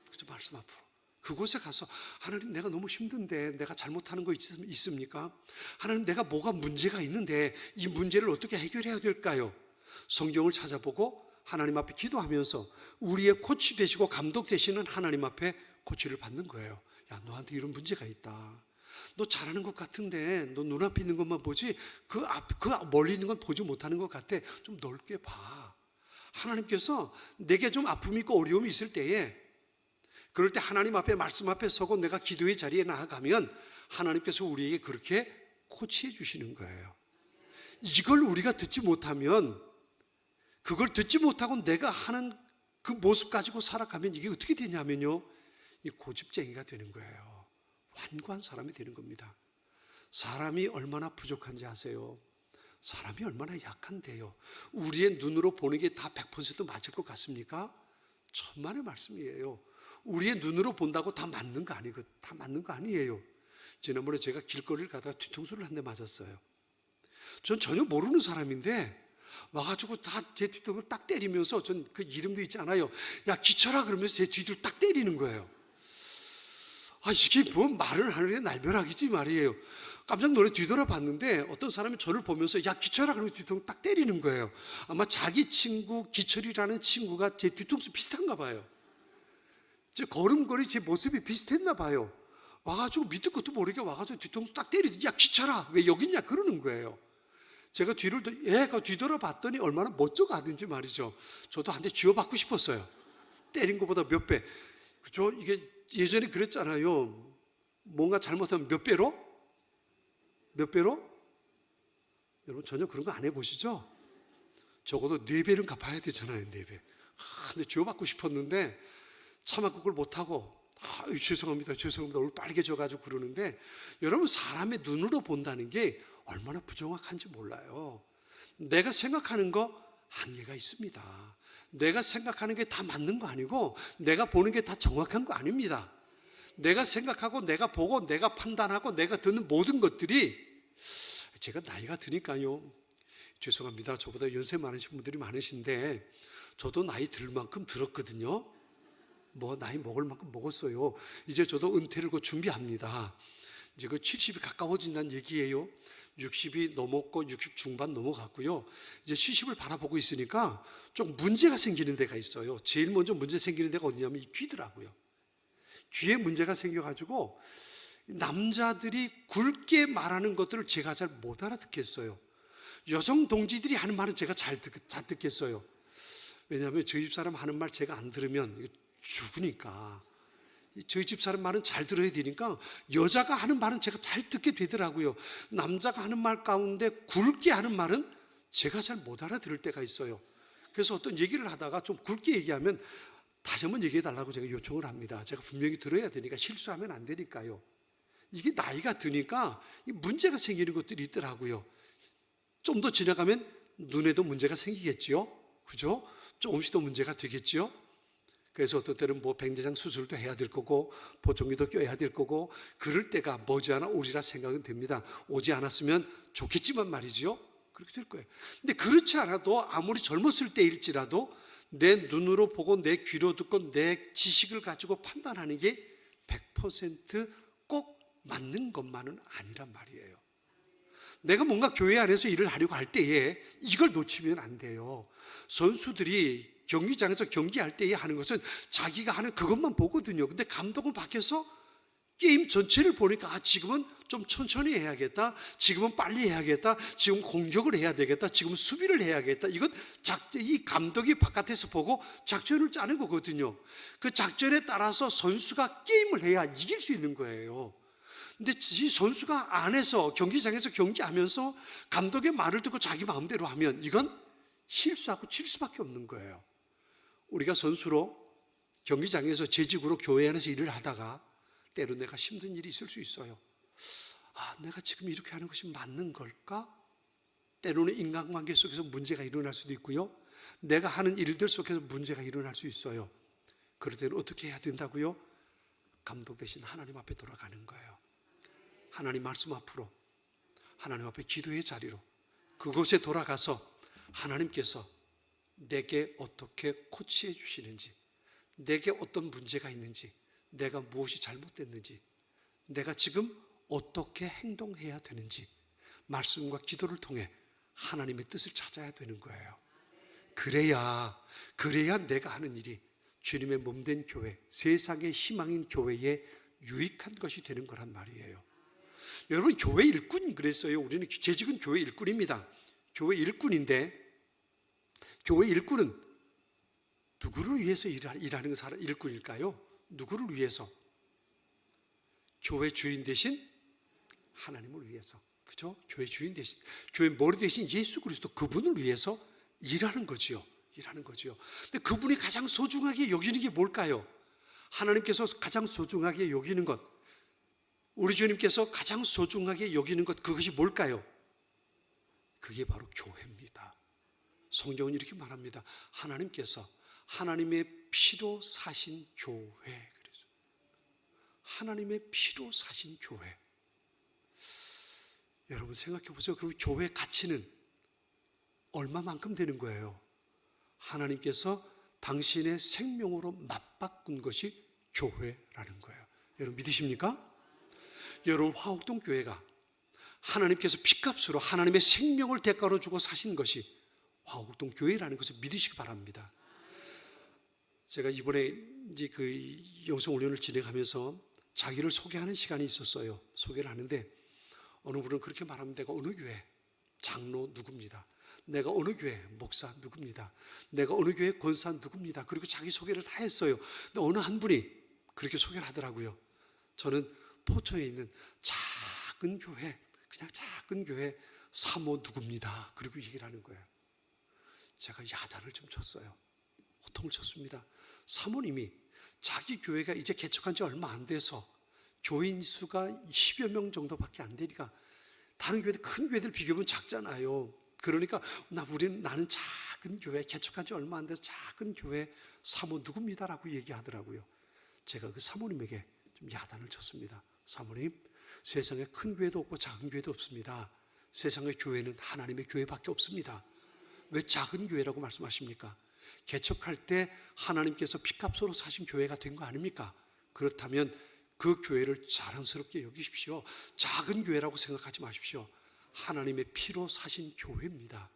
그렇죠? 말씀 앞으로. 그곳에 가서 하나님 내가 너무 힘든데 내가 잘못하는 거 있습니까? 하나님 내가 뭐가 문제가 있는데 이 문제를 어떻게 해결해야 될까요? 성경을 찾아보고 하나님 앞에 기도하면서 우리의 코치 되시고 감독 되시는 하나님 앞에 코치를 받는 거예요. 야, 너한테 이런 문제가 있다. 너 잘하는 것 같은데 너 눈앞에 있는 것만 보지 그 멀리 있는 건 보지 못하는 것 같아. 좀 넓게 봐. 하나님께서 내게 좀 아픔이 있고 어려움이 있을 때에 그럴 때 하나님 앞에 말씀 앞에 서고 내가 기도의 자리에 나아가면 하나님께서 우리에게 그렇게 코치해 주시는 거예요. 이걸 우리가 듣지 못하면 그걸 듣지 못하고 내가 하는 그 모습 가지고 살아가면 이게 어떻게 되냐면요. 이 고집쟁이가 되는 거예요. 완고한 사람이 되는 겁니다. 사람이 얼마나 부족한지 아세요? 사람이 얼마나 약한데요. 우리의 눈으로 보는 게 다 100% 맞을 것 같습니까? 천만의 말씀이에요. 우리의 눈으로 본다고 다 맞는 거 아니고 다 맞는 거 아니에요. 지난번에 제가 길거리를 가다가 뒤통수를 한 대 맞았어요. 전 전혀 모르는 사람인데 와가지고 다 제 뒤통수를 딱 때리면서 전 그 이름도 있잖아요. 야 기쳐라 그러면서 제 뒤를 딱 때리는 거예요. 아 이게 뭐 말을 하는 날벼락이지 말이에요. 깜짝 놀래 뒤돌아봤는데 어떤 사람이 저를 보면서 야 기쳐라 그러면 뒤통수 딱 때리는 거예요. 아마 자기 친구 기철이라는 친구가 제 뒤통수 비슷한가 봐요. 제 걸음걸이 제 모습이 비슷했나 봐요. 와가지고 밑도 끝도 모르게 와가지고 뒤통수 딱 때리더니 야 기쳐라 왜 여기 있냐 그러는 거예요. 제가 얘가 뒤돌아봤더니 얼마나 멋져가든지 말이죠. 저도 한 대 쥐어받고 싶었어요. 때린 것보다 몇 배. 그죠? 이게 예전에 그랬잖아요. 뭔가 잘못하면 몇 배로? 몇 배로? 여러분 전혀 그런 거 안 해보시죠? 적어도 4배는 갚아야 되잖아요. 4배. 근데 쥐어받고 싶었는데 차마 그걸 못하고 죄송합니다. 얼굴 빨개져가지고 그러는데 여러분 사람의 눈으로 본다는 게 얼마나 부정확한지 몰라요. 내가 생각하는 거 한계가 있습니다. 내가 생각하는 게 다 맞는 거 아니고 내가 보는 게 다 정확한 거 아닙니다. 내가 생각하고 내가 보고 내가 판단하고 내가 듣는 모든 것들이 제가 나이가 드니까요. 죄송합니다. 저보다 연세 많으신 분들이 많으신데 저도 나이 들 만큼 들었거든요. 뭐 나이 먹을 만큼 먹었어요. 이제 저도 은퇴를 준비합니다. 이제 그 70이 가까워진다는 얘기예요. 60이 넘었고 60 중반 넘어갔고요. 이제 70을 바라보고 있으니까 좀 문제가 생기는 데가 있어요. 제일 먼저 문제 생기는 데가 어디냐면 이 귀더라고요. 귀에 문제가 생겨가지고 남자들이 굵게 말하는 것들을 제가 잘 못 알아듣겠어요. 여성 동지들이 하는 말은 제가 잘 듣겠어요. 왜냐하면 저희 집사람 하는 말 제가 안 들으면 죽으니까. 저희 집사람 말은 잘 들어야 되니까 여자가 하는 말은 제가 잘 듣게 되더라고요. 남자가 하는 말 가운데 굵게 하는 말은 제가 잘 못 알아들을 때가 있어요. 그래서 어떤 얘기를 하다가 좀 굵게 얘기하면 다시 한번 얘기해 달라고 제가 요청을 합니다. 제가 분명히 들어야 되니까, 실수하면 안 되니까요. 이게 나이가 드니까 문제가 생기는 것들이 있더라고요. 좀 더 지나가면 눈에도 문제가 생기겠지요. 그죠? 조금씩 더 문제가 되겠지요. 그래서 어떤 때는 뭐 백내장 수술도 해야 될 거고 보청기도 껴야 될 거고 그럴 때가 머지않아 오리라 생각은 됩니다. 오지 않았으면 좋겠지만 말이지요. 그렇게 될 거예요. 근데 그렇지 않아도 아무리 젊었을 때일지라도 내 눈으로 보고 내 귀로 듣고 내 지식을 가지고 판단하는 게 100% 꼭 맞는 것만은 아니란 말이에요. 내가 뭔가 교회 안에서 일을 하려고 할 때에 이걸 놓치면 안 돼요. 선수들이 경기장에서 경기할 때에 하는 것은 자기가 하는 그것만 보거든요. 근데 감독은 밖에서 게임 전체를 보니까 지금은 좀 천천히 해야겠다. 지금은 빨리 해야겠다. 지금 공격을 해야 되겠다. 지금 수비를 해야겠다. 이건 이 감독이 바깥에서 보고 작전을 짜는 거거든요. 그 작전에 따라서 선수가 게임을 해야 이길 수 있는 거예요. 근데 이 선수가 안에서 경기장에서 경기하면서 감독의 말을 듣고 자기 마음대로 하면 이건 실수하고 질 수밖에 없는 거예요. 우리가 선수로 경기장에서 재직으로 교회 안에서 일을 하다가 때로 내가 힘든 일이 있을 수 있어요. 내가 지금 이렇게 하는 것이 맞는 걸까? 때로는 인간관계 속에서 문제가 일어날 수도 있고요. 내가 하는 일들 속에서 문제가 일어날 수 있어요. 그럴 때는 어떻게 해야 된다고요? 감독 대신 하나님 앞에 돌아가는 거예요. 하나님 말씀 앞으로, 하나님 앞에 기도의 자리로 그곳에 돌아가서 하나님께서 내게 어떻게 코치해 주시는지, 내게 어떤 문제가 있는지, 내가 무엇이 잘못됐는지, 내가 지금 어떻게 행동해야 되는지 말씀과 기도를 통해 하나님의 뜻을 찾아야 되는 거예요. 그래야 내가 하는 일이 주님의 몸된 교회, 세상의 희망인 교회에 유익한 것이 되는 거란 말이에요. 여러분, 교회 일꾼 그랬어요. 우리는 재직은 교회 일꾼입니다. 교회 일꾼인데 교회 일꾼은 누구를 위해서 일하는 사람 일꾼일까요? 누구를 위해서? 교회 주인 대신 하나님을 위해서. 그죠? 교회 주인 대신, 교회 머리 대신 예수 그리스도 그분을 위해서 일하는 거지요. 일하는 거지요. 근데 그분이 가장 소중하게 여기는 게 뭘까요? 하나님께서 가장 소중하게 여기는 것, 우리 주님께서 가장 소중하게 여기는 것, 그것이 뭘까요? 그게 바로 교회입니다. 성경은 이렇게 말합니다. 하나님께서 하나님의 피로 사신 교회. 하나님의 피로 사신 교회. 여러분 생각해 보세요. 그럼 교회 가치는 얼마만큼 되는 거예요? 하나님께서 당신의 생명으로 맞바꾼 것이 교회라는 거예요. 여러분 믿으십니까? 여러분 화옥동 교회가 하나님께서 피값으로 하나님의 생명을 대가로 주고 사신 것이 화옥동 교회라는 것을 믿으시기 바랍니다. 제가 이번에 이제 그 영성 훈련을 진행하면서 자기를 소개하는 시간이 있었어요. 소개를 하는데 어느 분은 그렇게 말합니다. 내가 어느 교회 장로 누구입니다. 내가 어느 교회 목사 누구입니다. 내가 어느 교회 권사 누구입니다. 그리고 자기 소개를 다 했어요. 근데 어느 한 분이 그렇게 소개를 하더라고요. 저는 포천에 있는 작은 교회, 그냥 작은 교회 사모 누구입니다. 그리고 얘기를 하는 거예요. 제가 야단을 좀 쳤어요. 호통을 쳤습니다. 사모님이 자기 교회가 이제 개척한 지 얼마 안 돼서 교인 수가 10여 명 정도밖에 안 되니까 다른 교회들, 큰 교회들 비교하면 작잖아요. 그러니까 나는 작은 교회, 개척한 지 얼마 안 돼서 작은 교회 사모 누굽니다라고 얘기하더라고요. 제가 그 사모님에게 좀 야단을 쳤습니다. 사모님, 세상에 큰 교회도 없고 작은 교회도 없습니다. 세상의 교회는 하나님의 교회밖에 없습니다. 왜 작은 교회라고 말씀하십니까? 개척할 때 하나님께서 피값으로 사신 교회가 된 거 아닙니까? 그렇다면 그 교회를 자랑스럽게 여기십시오. 작은 교회라고 생각하지 마십시오. 하나님의 피로 사신 교회입니다.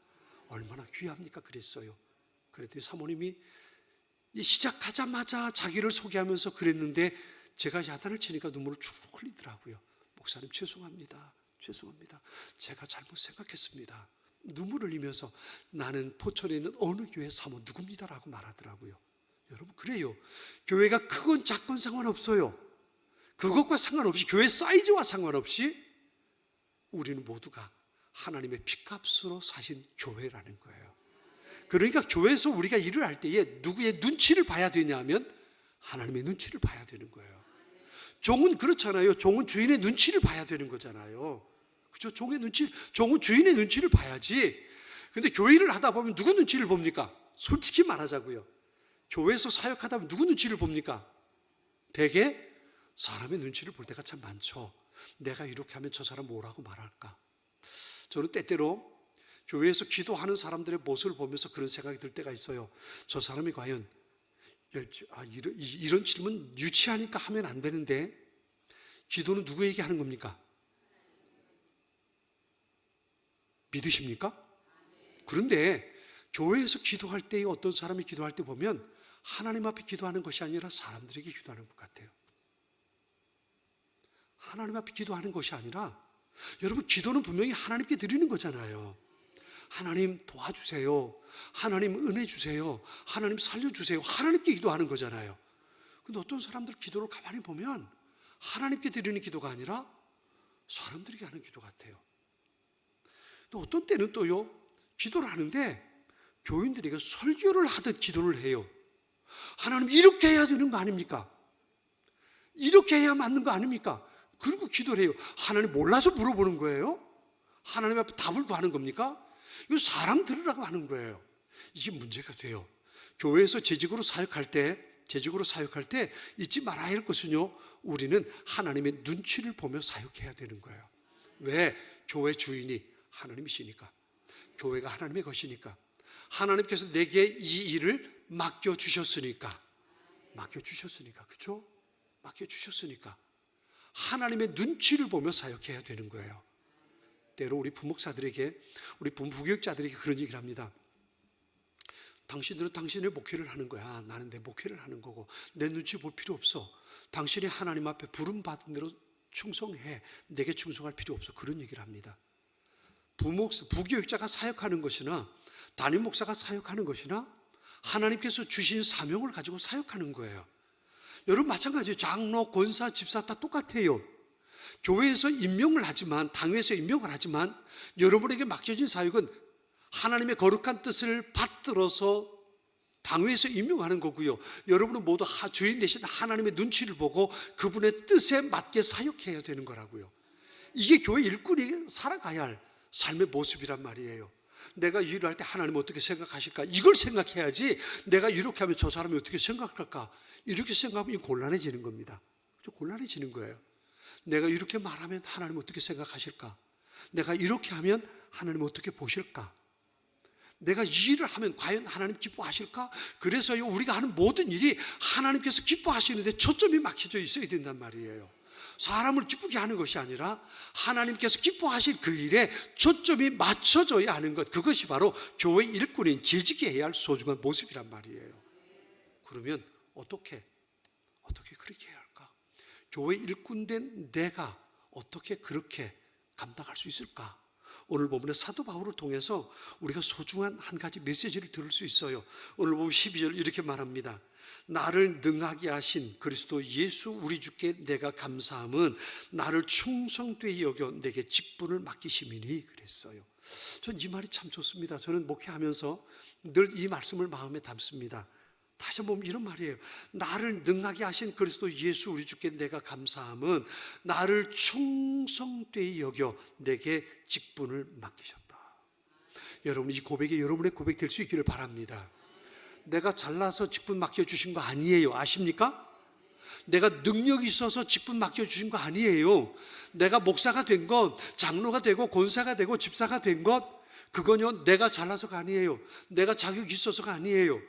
얼마나 귀합니까? 그랬어요. 그랬더니 사모님이 시작하자마자 자기를 소개하면서 그랬는데 제가 야단을 치니까 눈물을 쭉 흘리더라고요. 목사님 죄송합니다. 제가 잘못 생각했습니다. 눈물을 흘리면서 나는 포천에 있는 어느 교회 사모 누굽니다라고 말하더라고요. 여러분 그래요. 교회가 크건 작건 상관없어요. 그것과 상관없이, 교회 사이즈와 상관없이 우리는 모두가 하나님의 피값으로 사신 교회라는 거예요. 그러니까 교회에서 우리가 일을 할 때에 누구의 눈치를 봐야 되냐면 하나님의 눈치를 봐야 되는 거예요. 종은 그렇잖아요. 종은 주인의 눈치를 봐야 되는 거잖아요. 그죠? 종은 주인의 눈치를 봐야지. 근데 교회 일을 하다 보면 누구 눈치를 봅니까? 솔직히 말하자고요. 교회에서 사역하다 보면 누구 눈치를 봅니까? 대개 사람의 눈치를 볼 때가 참 많죠. 내가 이렇게 하면 저 사람 뭐라고 말할까? 저는 때때로 교회에서 기도하는 사람들의 모습을 보면서 그런 생각이 들 때가 있어요. 저 사람이 과연 이런 질문 유치하니까 하면 안 되는데 기도는 누구에게 하는 겁니까? 믿으십니까? 그런데 교회에서 기도할 때 어떤 사람이 기도할 때 보면 하나님 앞에 기도하는 것이 아니라 사람들에게 기도하는 것 같아요. 하나님 앞에 기도하는 것이 아니라 여러분 기도는 분명히 하나님께 드리는 거잖아요. 하나님 도와주세요. 하나님 은혜 주세요. 하나님 살려주세요. 하나님께 기도하는 거잖아요. 근데 어떤 사람들 기도를 가만히 보면 하나님께 드리는 기도가 아니라 사람들에게 하는 기도 같아요. 또 어떤 때는 또요, 기도를 하는데 교인들에게 설교를 하듯 기도를 해요. 하나님 이렇게 해야 되는 거 아닙니까? 이렇게 해야 맞는 거 아닙니까? 그리고 기도를 해요. 하나님 몰라서 물어보는 거예요? 하나님 앞에 답을 구하는 겁니까? 이거 사람 들으라고 하는 거예요. 이게 문제가 돼요. 교회에서 재직으로 사역할 때 잊지 말아야 할 것은요, 우리는 하나님의 눈치를 보며 사역해야 되는 거예요. 왜? 교회 주인이 하나님이시니까. 교회가 하나님의 것이니까. 하나님께서 내게 이 일을 맡겨주셨으니까. 그렇죠? 맡겨주셨으니까 하나님의 눈치를 보며 사역해야 되는 거예요. 때로 우리 부목사들에게, 우리 부교육자들에게 그런 얘기를 합니다. 당신들은 당신의 목회를 하는 거야. 나는 내 목회를 하는 거고 내 눈치 볼 필요 없어. 당신이 하나님 앞에 부름받은 대로 충성해. 내게 충성할 필요 없어. 그런 얘기를 합니다. 부교육자가 사역하는 것이나 담임 목사가 사역하는 것이나 하나님께서 주신 사명을 가지고 사역하는 거예요. 여러분 마찬가지예요. 장로, 권사, 집사 다 똑같아요. 교회에서 임명을 하지만, 당회에서 임명을 하지만 여러분에게 맡겨진 사역은 하나님의 거룩한 뜻을 받들어서 당회에서 임명하는 거고요. 여러분은 모두 주인 대신 하나님의 눈치를 보고 그분의 뜻에 맞게 사역해야 되는 거라고요. 이게 교회 일꾼이 살아가야 할 삶의 모습이란 말이에요. 내가 이 일을 할 때 하나님 어떻게 생각하실까? 이걸 생각해야지 내가 이렇게 하면 저 사람이 어떻게 생각할까? 이렇게 생각하면 곤란해지는 겁니다. 좀 곤란해지는 거예요. 내가 이렇게 말하면 하나님 어떻게 생각하실까? 내가 이렇게 하면 하나님 어떻게 보실까? 내가 이 일을 하면 과연 하나님 기뻐하실까? 그래서요, 우리가 하는 모든 일이 하나님께서 기뻐하시는데 초점이 막혀져 있어야 된단 말이에요. 사람을 기쁘게 하는 것이 아니라 하나님께서 기뻐하실 그 일에 초점이 맞춰져야 하는 것, 그것이 바로 교회 일꾼인 재직이 해야 할 소중한 모습이란 말이에요. 그러면 어떻게 그렇게 해야 할까? 교회 일꾼된 내가 어떻게 그렇게 감당할 수 있을까? 오늘 본문의 사도 바울을 통해서 우리가 소중한 한 가지 메시지를 들을 수 있어요. 오늘 보면 12절 이렇게 말합니다. 나를 능하게 하신 그리스도 예수 우리 주께 내가 감사함은 나를 충성되이 여겨 내게 직분을 맡기심이니 그랬어요. 전 이 말이 참 좋습니다. 저는 목회하면서 늘 이 말씀을 마음에 담습니다. 다시 한번 이런 말이에요. 나를 능하게 하신 그리스도 예수 우리 주께 내가 감사함은 나를 충성되이 여겨 내게 직분을 맡기셨다. 여러분, 이 고백이 여러분의 고백 될 수 있기를 바랍니다. 내가 잘나서 직분 맡겨주신 거 아니에요. 아십니까? 내가 능력이 있어서 직분 맡겨주신 거 아니에요. 내가 목사가 된 것, 장로가 되고 권사가 되고 집사가 된 것, 그건요 내가 잘나서가 아니에요. 내가 자격이 있어서가 아니에요.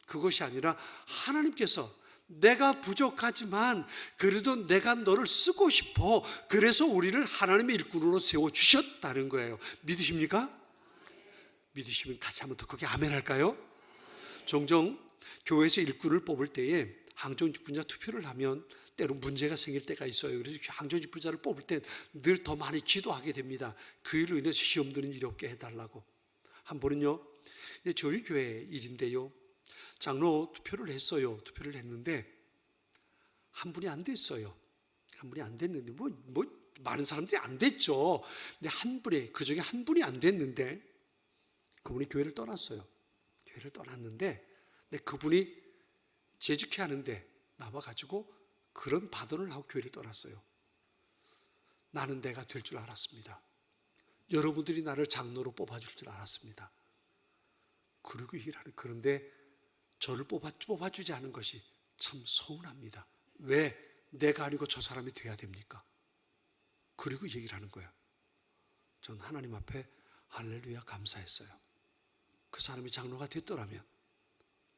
그것이 아니라 하나님께서 내가 부족하지만 그래도 내가 너를 쓰고 싶어, 그래서 우리를 하나님의 일꾼으로 세워주셨다는 거예요. 믿으십니까? 믿으시면 같이 한번 더 크게 아멘 할까요? 종종 교회에서 일꾼을 뽑을 때에 항정직분자 투표를 하면 때로 문제가 생길 때가 있어요. 그래서 항정직분자를 뽑을 때 늘 더 많이 기도하게 됩니다. 그 일로 인해서 시험 드는 일이 없게 해달라고. 한 번은요, 저희 교회 일인데요, 장로 투표를 했어요. 투표를 했는데 한 분이 안 됐어요. 한 분이 안 됐는데 많은 사람들이 안 됐죠. 근데 한 분이, 그 중에 한 분이 안 됐는데 그분이 교회를 떠났어요. 교회를 떠났는데 근데 그분이 재직해 하는데 나와가지고 그런 발언을 하고 교회를 떠났어요. 나는 내가 될 줄 알았습니다. 여러분들이 나를 장로로 뽑아줄 줄 알았습니다. 그리고 얘기를 하는, 그런데 저를 뽑아주지 않은 것이 참 서운합니다. 왜 내가 아니고 저 사람이 돼야 됩니까? 그리고 얘기를 하는 거예요. 전 하나님 앞에 할렐루야 감사했어요. 그 사람이 장로가 됐더라면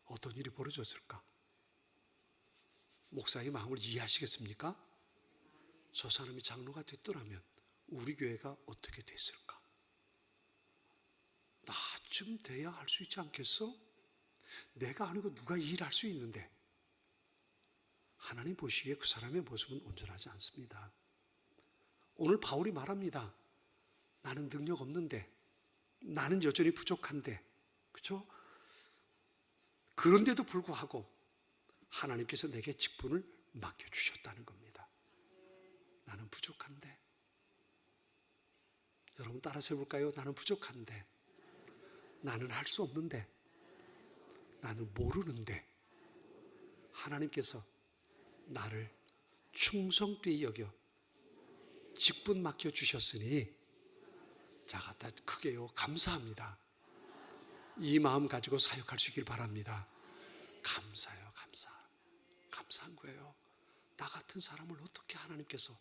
어떤 일이 벌어졌을까? 목사의 마음을 이해하시겠습니까? 저 사람이 장로가 됐더라면 우리 교회가 어떻게 됐을까? 나쯤 돼야 할 수 있지 않겠어? 내가 아니고 누가 이 일을 할 수 있는데. 하나님 보시기에 그 사람의 모습은 온전하지 않습니다. 오늘 바울이 말합니다. 나는 능력 없는데, 나는 여전히 부족한데, 그렇죠? 그런데도 불구하고 하나님께서 내게 직분을 맡겨주셨다는 겁니다. 나는 부족한데. 여러분 따라서 해볼까요? 나는 부족한데, 나는 할 수 없는데, 나는 모르는데 하나님께서 나를 충성되이 여겨 직분 맡겨주셨으니 자가 크게요 감사합니다. 이 마음 가지고 사역할 수 있길 바랍니다. 감사해요. 감사한 거예요. 나 같은 사람을 어떻게 하나님께서,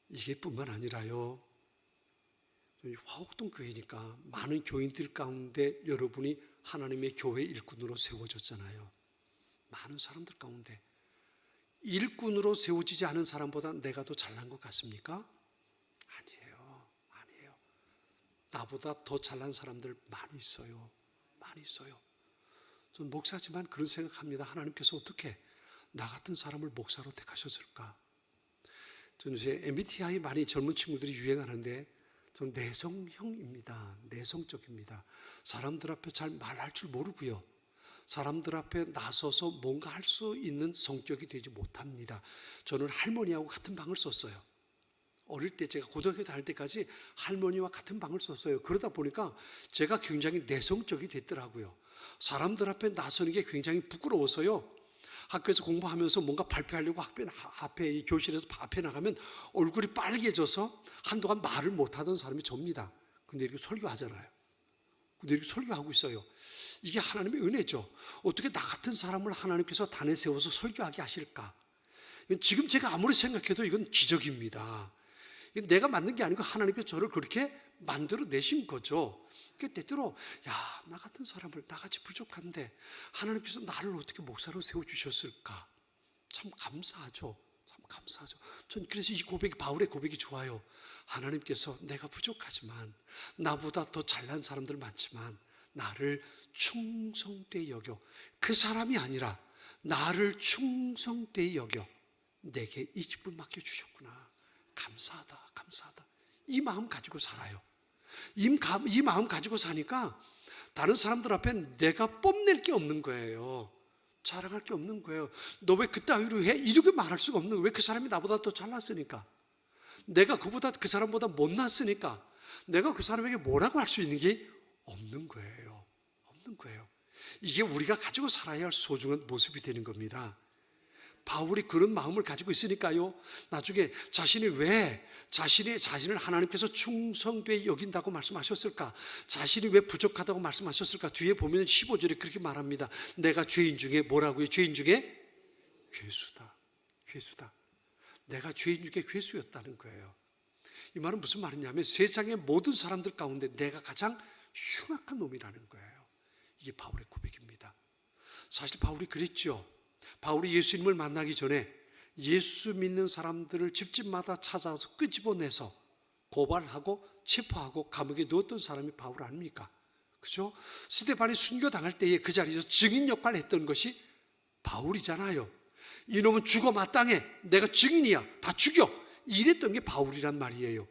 이게 뿐만 아니라요, 화곡동 교회니까 많은 교인들 가운데 여러분이 하나님의 교회 일꾼으로 세워졌잖아요. 많은 사람들 가운데 일꾼으로 세워지지 않은 사람보다 내가 더 잘난 것 같습니까? 아니에요. 나보다 더 잘난 사람들 많이 있어요. 저는 목사지만 그런 생각합니다. 하나님께서 어떻게 나 같은 사람을 목사로 택하셨을까? 저는 이제 MBTI 많이 젊은 친구들이 유행하는데 저는 내성형입니다. 내성적입니다. 사람들 앞에 잘 말할 줄 모르고요. 사람들 앞에 나서서 뭔가 할 수 있는 성격이 되지 못합니다. 저는 할머니하고 같은 방을 썼어요. 어릴 때 제가 고등학교 다닐 때까지 할머니와 같은 방을 썼어요. 그러다 보니까 제가 굉장히 내성적이 됐더라고요. 사람들 앞에 나서는 게 굉장히 부끄러워서요. 학교에서 공부하면서 뭔가 발표하려고 앞에 이 교실에서 앞에 나가면 얼굴이 빨개져서 한동안 말을 못하던 사람이 접니다. 근데 이렇게 설교하잖아요. 근데 이렇게 설교하고 있어요. 이게 하나님의 은혜죠. 어떻게 나 같은 사람을 하나님께서 단에 세워서 설교하게 하실까? 지금 제가 아무리 생각해도 이건 기적입니다. 내가 만든 게 아니고 하나님께서 저를 그렇게 만들어내신 거죠. 때때로 나 같은 사람을, 나같이 부족한데 하나님께서 나를 어떻게 목사로 세워주셨을까? 참 감사하죠. 전 그래서 이 고백이, 바울의 고백이 좋아요. 하나님께서 내가 부족하지만, 나보다 더 잘난 사람들 많지만 나를 충성되이 여겨, 그 사람이 아니라 나를 충성되이 여겨 내게 이 직분 맡겨주셨구나. 감사하다. 이 마음 가지고 살아요. 이 마음 가지고 사니까 다른 사람들 앞에 내가 뽐낼 게 없는 거예요. 자랑할 게 없는 거예요. 너 왜 그따위로 해? 이렇게 말할 수가 없는 거예요. 왜? 그 사람이 나보다 더 잘났으니까. 내가 그 사람보다 못났으니까. 내가 그 사람에게 뭐라고 할 수 있는 게 없는 거예요. 이게 우리가 가지고 살아야 할 소중한 모습이 되는 겁니다. 바울이 그런 마음을 가지고 있으니까요, 나중에 자신이 왜 자신을 하나님께서 충성되이 여긴다고 말씀하셨을까? 자신이 왜 부족하다고 말씀하셨을까? 뒤에 보면 15절에 그렇게 말합니다. 내가 죄인 중에 뭐라고요? 죄인 중에 괴수다. 내가 죄인 중에 괴수였다는 거예요. 이 말은 무슨 말이냐면 세상의 모든 사람들 가운데 내가 가장 흉악한 놈이라는 거예요. 이게 바울의 고백입니다. 사실 바울이 그랬죠. 바울이 예수님을 만나기 전에 예수 믿는 사람들을 집집마다 찾아서 끄집어내서 고발하고 체포하고 감옥에 넣었던 사람이 바울 아닙니까? 그죠? 스데반이 순교당할 때에 그 자리에서 증인 역할을 했던 것이 바울이잖아요. 이놈은 죽어 마땅해. 내가 증인이야. 다 죽여. 이랬던 게 바울이란 말이에요.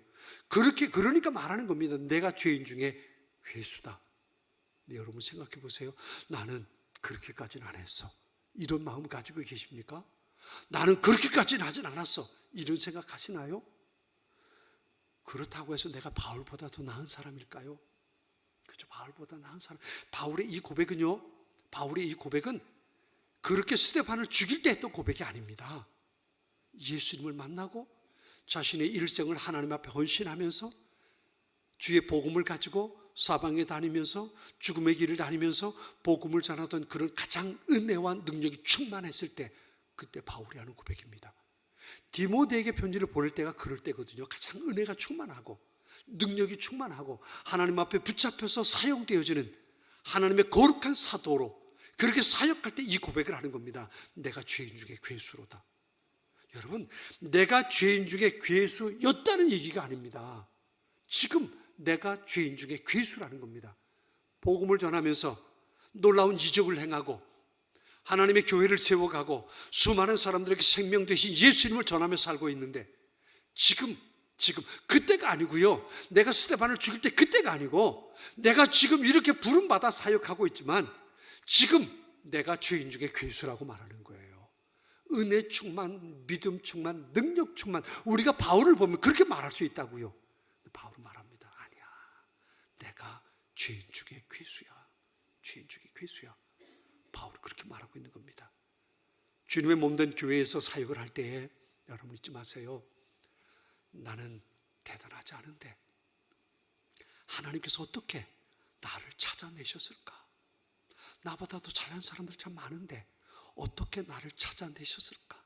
그러니까 말하는 겁니다. 내가 죄인 중에 괴수다. 네, 여러분 생각해 보세요. 나는 그렇게까지는 안 했어. 이런 마음 가지고 계십니까? 나는 그렇게까지는 하진 않았어. 이런 생각하시나요? 그렇다고 해서 내가 바울보다 더 나은 사람일까요? 그렇죠. 바울보다 나은 사람. 바울의 이 고백은 그렇게 스데반을 죽일 때 했던 고백이 아닙니다. 예수님을 만나고 자신의 일생을 하나님 앞에 헌신하면서 주의 복음을 가지고 사방에 다니면서 죽음의 길을 다니면서 복음을 전하던 그런 가장 은혜와 능력이 충만했을 때, 그때 바울이 하는 고백입니다. 디모데에게 편지를 보낼 때가 그럴 때거든요. 가장 은혜가 충만하고 능력이 충만하고 하나님 앞에 붙잡혀서 사용되어지는 하나님의 거룩한 사도로 그렇게 사역할 때 이 고백을 하는 겁니다. 내가 죄인 중에 괴수로다. 여러분, 내가 죄인 중에 괴수였다는 얘기가 아닙니다. 지금 내가 죄인 중에 괴수라는 겁니다. 복음을 전하면서 놀라운 이적을 행하고 하나님의 교회를 세워가고 수많은 사람들에게 생명 되신 예수님을 전하며 살고 있는데, 지금 그때가 아니고요. 내가 스데반을 죽일 때 그때가 아니고, 내가 지금 이렇게 부름받아 사역하고 있지만 지금 내가 죄인 중에 괴수라고 말하는 거예요. 은혜 충만, 믿음 충만, 능력 충만. 우리가 바울을 보면 그렇게 말할 수 있다고요. 바울은 말합니다. 아니야, 내가 죄인 중에 괴수야. 죄인 중에 괴수야. 바울은 그렇게 말하고 있는 겁니다. 주님의 몸된 교회에서 사역을 할 때에 여러분 잊지 마세요. 나는 대단하지 않은데 하나님께서 어떻게 나를 찾아내셨을까? 나보다 더 잘난 사람들 참 많은데 어떻게 나를 찾아내셨을까?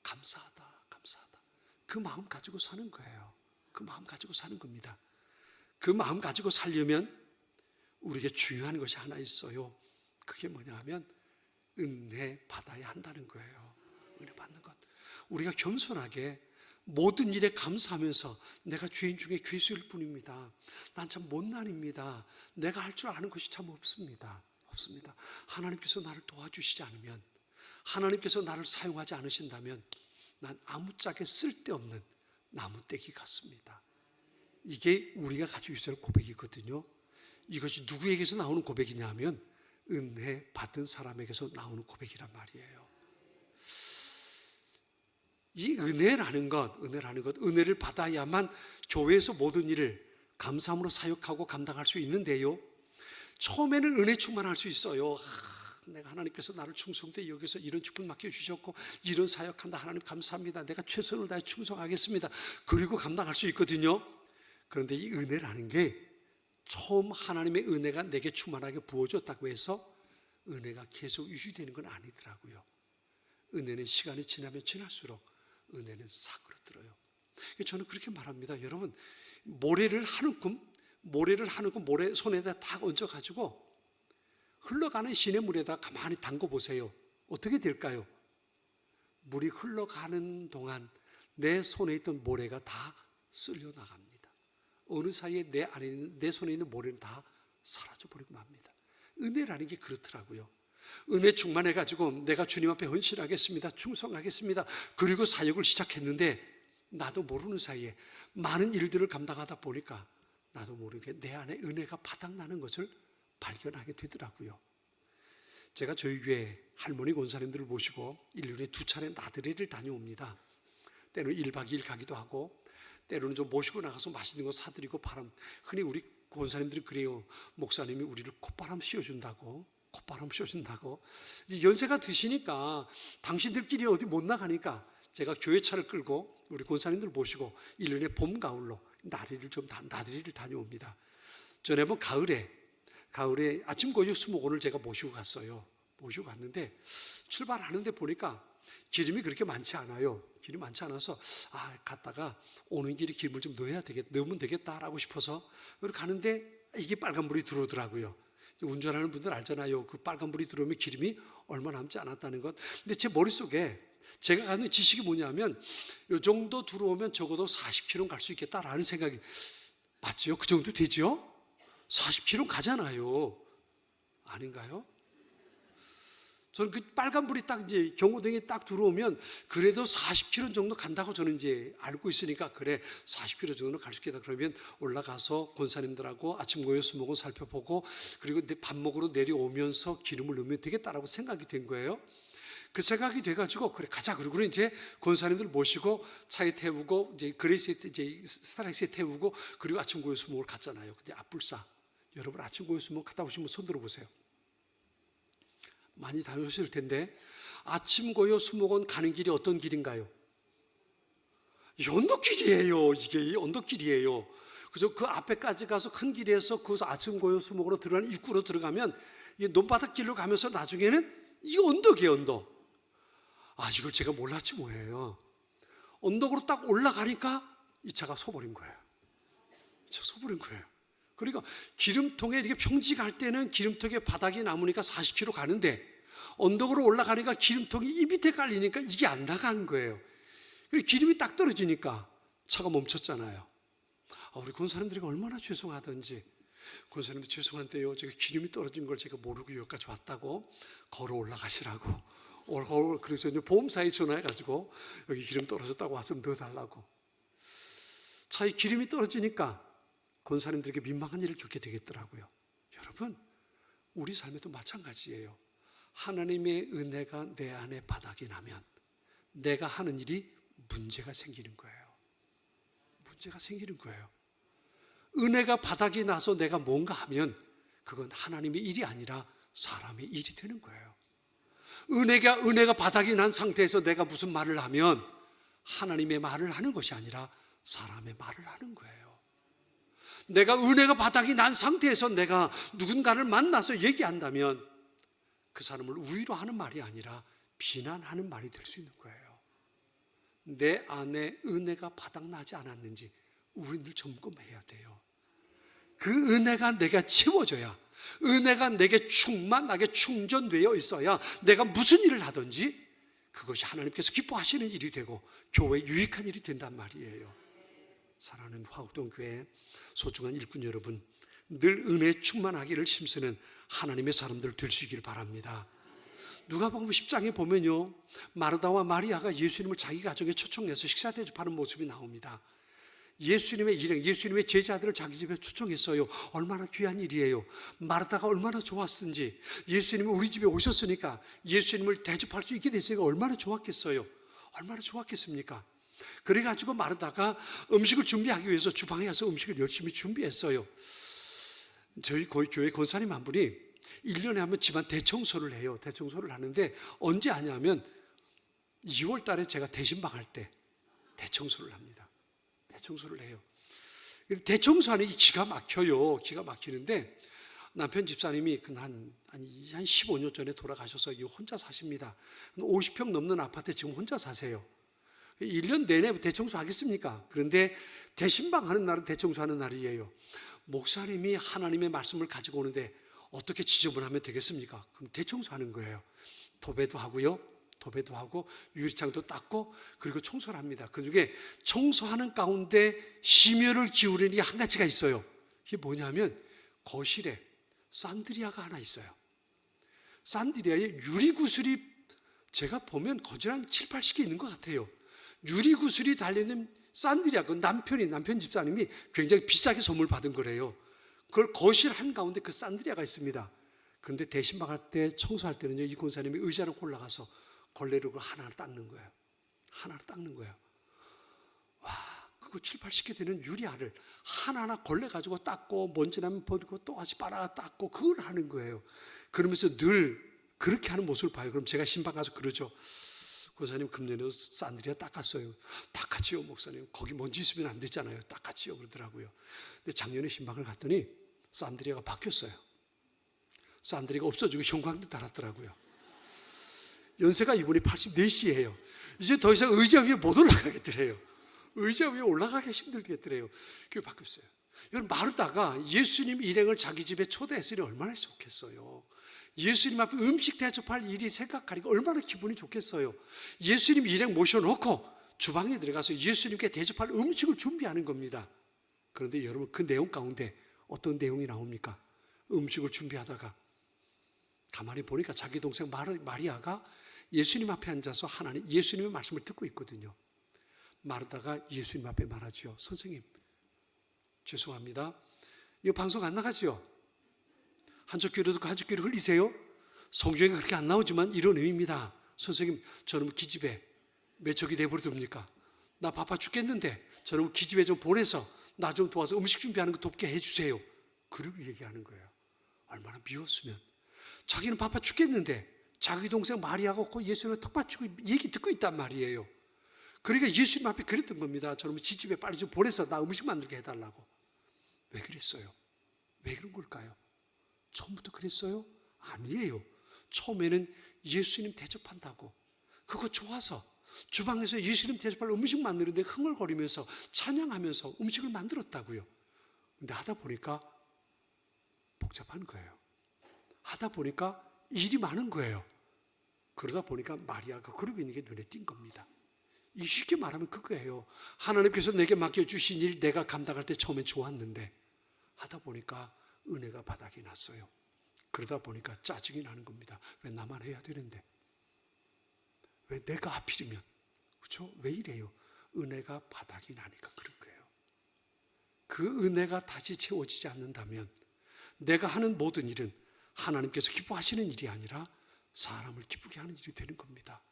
감사하다, 감사하다. 그 마음 가지고 사는 거예요. 그 마음 가지고 사는 겁니다. 그 마음 가지고 살려면 우리에게 중요한 것이 하나 있어요. 그게 뭐냐 하면 은혜 받아야 한다는 거예요. 은혜 받는 것. 우리가 겸손하게 모든 일에 감사하면서 내가 죄인 중에 괴수일 뿐입니다. 난 참 못난입니다. 내가 할 줄 아는 것이 참 없습니다. 하나님께서 나를 도와주시지 않으면, 하나님께서 나를 사용하지 않으신다면 난 아무짝에 쓸데없는 나무떼기 같습니다. 이게 우리가 가지고 있어야 할 고백이거든요. 이것이 누구에게서 나오는 고백이냐 하면 은혜 받은 사람에게서 나오는 고백이란 말이에요. 이 은혜라는 것, 은혜를 받아야만 교회에서 모든 일을 감사함으로 사역하고 감당할 수 있는데요. 처음에는 은혜 충만할 수 있어요. 내가 하나님께서 나를 충성되이 여기서 이런 직분 맡겨주셨고 이런 사역한다. 하나님 감사합니다. 내가 최선을 다해 충성하겠습니다. 그리고 감당할 수 있거든요. 그런데 이 은혜라는 게 처음 하나님의 은혜가 내게 충만하게 부어졌다고 해서 은혜가 계속 유지되는 건 아니더라고요. 은혜는 시간이 지나면 지날수록 은혜는 사그러들어요. 저는 그렇게 말합니다. 여러분, 모래를 한 움큼 모래 손에다 딱 얹어가지고 흘러가는 시냇물에다 가만히 담궈 보세요. 어떻게 될까요? 물이 흘러가는 동안 내 손에 있던 모래가 다 쓸려 나갑니다. 어느 사이에 내 손에 있는 모래는 다 사라져 버리고 맙니다. 은혜라는 게 그렇더라고요. 은혜 충만해가지고 내가 주님 앞에 헌신하겠습니다. 충성하겠습니다. 그리고 사역을 시작했는데 나도 모르는 사이에 많은 일들을 감당하다 보니까 나도 모르게 내 안에 은혜가 바닥나는 것을 발견하게 되더라고요. 제가 저희 교회 할머니 권사님들을 모시고 1년에 2차례 나들이를 다녀옵니다. 때로는 1박 2일 가기도 하고 때로는 좀 모시고 나가서 맛있는 거 사드리고 바람. 흔히 우리 권사님들이 그래요. 목사님이 우리를 콧바람 씌워준다고. 이제 연세가 드시니까 당신들끼리 어디 못 나가니까 제가 교회차를 끌고 우리 권사님들 모시고 1년에 봄, 가을로 나들이를 다녀옵니다. 전에 한번 가을에 아침 고요 수목원을 제가 모시고 갔어요. 모시고 갔는데 출발하는데 보니까 기름이 그렇게 많지 않아요. 기름이 많지 않아서 갔다가 오는 길에 기름을 좀 넣으면 되겠다라고 싶어서 가는데 이게 빨간불이 들어오더라고요. 운전하는 분들 알잖아요. 그 빨간불이 들어오면 기름이 얼마 남지 않았다는 것. 근데 제 머릿속에 제가 가는 지식이 뭐냐면 이 정도 들어오면 적어도 40km 갈 수 있겠다라는 생각이. 맞죠? 그 정도 되죠? 40km 가잖아요. 아닌가요? 저는 그 빨간불이 딱 이제 경고등이 딱 들어오면 그래도 40km 정도 간다고 저는 이제 알고 있으니까 그래 40km 정도는 갈 수 있겠다. 그러면 올라가서 권사님들하고 아침 고요 수목원 살펴보고 그리고 밥 먹으러 내려오면서 기름을 넣으면 되겠다라고 생각이 된 거예요. 그 생각이 돼가지고 그래 가자. 그러고 이제 권사님들 모시고 차에 태우고 이제 그레이스에 이제 스타렉스에 태우고 그리고 아침 고요 수목을 갔잖아요. 근데 앞불사 여러분 아침 고요 수목 갔다 오시면 손 들어보세요. 많이 다녀오실 텐데 아침 고요 수목원 가는 길이 어떤 길인가요? 이 언덕길이에요. 이게 이 언덕길이에요. 그래서 그 앞에까지 가서 큰 길에서 그 아침 고요 수목으로 들어가는 입구로 들어가면 이 논바닥 길로 가면서 나중에는 이 언덕이에요. 언덕. 아, 이걸 제가 몰랐지 뭐예요. 언덕으로 딱 올라가니까 이 차가 서버린 거예요. 차 서버린 거예요. 그러니까 기름통에 이렇게 평지 갈 때는 기름통에 바닥이 남으니까 40km 가는데 언덕으로 올라가니까 기름통이 이 밑에 깔리니까 이게 안 나가는 거예요. 기름이 딱 떨어지니까 차가 멈췄잖아요. 우리 권사님들이 얼마나 죄송하던지. 권사님들 죄송한데요, 제가 기름이 떨어진 걸 제가 모르고 여기까지 왔다고 걸어 올라가시라고. 그래서 이제 보험사에 전화해가지고 여기 기름 떨어졌다고 왔으면 넣어달라고. 차에 기름이 떨어지니까 권사님들에게 민망한 일을 겪게 되겠더라고요. 여러분, 우리 삶에도 마찬가지예요. 하나님의 은혜가 내 안에 바닥이 나면 내가 하는 일이 문제가 생기는 거예요. 문제가 생기는 거예요. 은혜가 바닥이 나서 내가 뭔가 하면 그건 하나님의 일이 아니라 사람의 일이 되는 거예요. 은혜가 바닥이 난 상태에서 내가 무슨 말을 하면 하나님의 말을 하는 것이 아니라 사람의 말을 하는 거예요. 내가 은혜가 바닥이 난 상태에서 내가 누군가를 만나서 얘기한다면 그 사람을 위로하는 말이 아니라 비난하는 말이 될 수 있는 거예요. 내 안에 은혜가 바닥나지 않았는지 우리들 점검해야 돼요. 그 은혜가 내가 채워져야, 은혜가 내게 충만하게 충전되어 있어야 내가 무슨 일을 하든지 그것이 하나님께서 기뻐하시는 일이 되고 교회에 유익한 일이 된단 말이에요. 사랑하는 화곡동교회 소중한 일꾼 여러분, 늘 은혜에 충만하기를 힘쓰는 하나님의 사람들 되시길 바랍니다. 누가복음 10장에 보면요, 마르다와 마리아가 예수님을 자기 가정에 초청해서 식사 대접하는 모습이 나옵니다. 예수님의 일행, 예수님의 제자들을 자기 집에 초청했어요. 얼마나 귀한 일이에요. 마르다가 얼마나 좋았는지, 예수님이 우리 집에 오셨으니까 예수님을 대접할 수 있게 됐으니까 얼마나 좋았겠어요. 얼마나 좋았겠습니까? 그래가지고 마르다가 음식을 준비하기 위해서 주방에 가서 음식을 열심히 준비했어요. 저희 교회 권사님 한 분이 1년에 한번 집안 대청소를 해요. 대청소를 하는데 언제 하냐면 2월 달에 제가 대신방할 때 대청소를 합니다. 대청소를 해요. 대청소하는 게 기가 막혀요. 기가 막히는데 남편 집사님이 한 15년 전에 돌아가셔서 혼자 사십니다. 50평 넘는 아파트에 지금 혼자 사세요. 1년 내내 대청소 하겠습니까? 그런데 대신방 하는 날은 대청소하는 날이에요. 목사님이 하나님의 말씀을 가지고 오는데 어떻게 지저분하면 되겠습니까? 그럼 대청소하는 거예요. 도배도 하고요, 도배도 하고 유리창도 닦고 그리고 청소를 합니다. 그중에 청소하는 가운데 심혈을 기울이는 게 한 가지가 있어요. 이게 뭐냐면 거실에 산드리아가 하나 있어요. 산드리아에 유리구슬이 제가 보면 거실 한 7, 80개 있는 것 같아요. 유리구슬이 달려있는 산드리아, 그 남편 집사님이 굉장히 비싸게 선물 받은 거래요. 그걸 거실 한가운데 그 산드리아가 있습니다. 그런데 대신방 할 때, 청소할 때는요, 이 권사님이 의자를 올라가서 걸레로 그걸 하나를 닦는 거예요. 하나를 닦는 거예요. 와, 그거 7, 80개 되는 유리알을 하나하나 걸레 가지고 닦고 먼지 나면 버리고 또 다시 빨아 닦고 그걸 하는 거예요. 그러면서 늘 그렇게 하는 모습을 봐요. 그럼 제가 신방 가서 그러죠. 권사님 금년에도 산드리아 닦았어요. 닦았지요 목사님. 거기 먼지 있으면 안 되잖아요. 닦았지요 그러더라고요. 근데 작년에 신방을 갔더니 산드리아가 바뀌었어요. 산드리아가 없어지고 형광도 달았더라고요. 연세가 이분이 84시예요. 이제 더 이상 의자 위에 못 올라가겠더래요. 의자 위에 올라가기 힘들겠더래요. 그게 바뀌었어요. 여러분, 마르다가 예수님 일행을 자기 집에 초대했으니 얼마나 좋겠어요. 예수님 앞에 음식 대접할 일이 생각하니까 얼마나 기분이 좋겠어요. 예수님 일행 모셔놓고 주방에 들어가서 예수님께 대접할 음식을 준비하는 겁니다. 그런데 여러분, 그 내용 가운데 어떤 내용이 나옵니까? 음식을 준비하다가 가만히 보니까 자기 동생 마리아가 예수님 앞에 앉아서 예수님의 말씀을 듣고 있거든요. 마르다가 예수님 앞에 말하죠. 선생님, 죄송합니다. 이거 방송 안 나가죠? 한쪽 귀로 듣고 한쪽 귀로 흘리세요. 성경에 그렇게 안 나오지만 이런 의미입니다. 선생님, 저놈 기집애 몇 척이 내버려둡니까? 나 바빠 죽겠는데 저놈 기집애 좀 보내서 나 좀 도와서 음식 준비하는 거 돕게 해주세요. 그러고 얘기하는 거예요. 얼마나 미웠으면. 자기는 바빠 죽겠는데 자기 동생 마리아가 그 예수님을 턱 받치고 얘기 듣고 있단 말이에요. 그러니까 예수님 앞에 그랬던 겁니다. 저놈 지집에 빨리 좀 보내서 나 음식 만들게 해달라고. 왜 그랬어요? 왜 그런 걸까요? 처음부터 그랬어요? 아니에요. 처음에는 예수님 대접한다고 그거 좋아서 주방에서 예수님 대접할 음식 만드는데 흥얼거리면서 찬양하면서 음식을 만들었다고요. 근데 하다 보니까 복잡한 거예요. 하다 보니까 일이 많은 거예요. 그러다 보니까 마리아가 그러고 있는 게 눈에 띈 겁니다. 이 쉽게 말하면 그거예요. 하나님께서 내게 맡겨주신 일 내가 감당할 때 처음엔 좋았는데 하다 보니까 은혜가 바닥이 났어요. 그러다 보니까 짜증이 나는 겁니다. 왜 나만 해야 되는데? 왜 내가 하필이면? 그렇죠? 왜 이래요? 은혜가 바닥이 나니까 그런 거예요. 그 은혜가 다시 채워지지 않는다면 내가 하는 모든 일은 하나님께서 기뻐하시는 일이 아니라 사람을 기쁘게 하는 일이 되는 겁니다.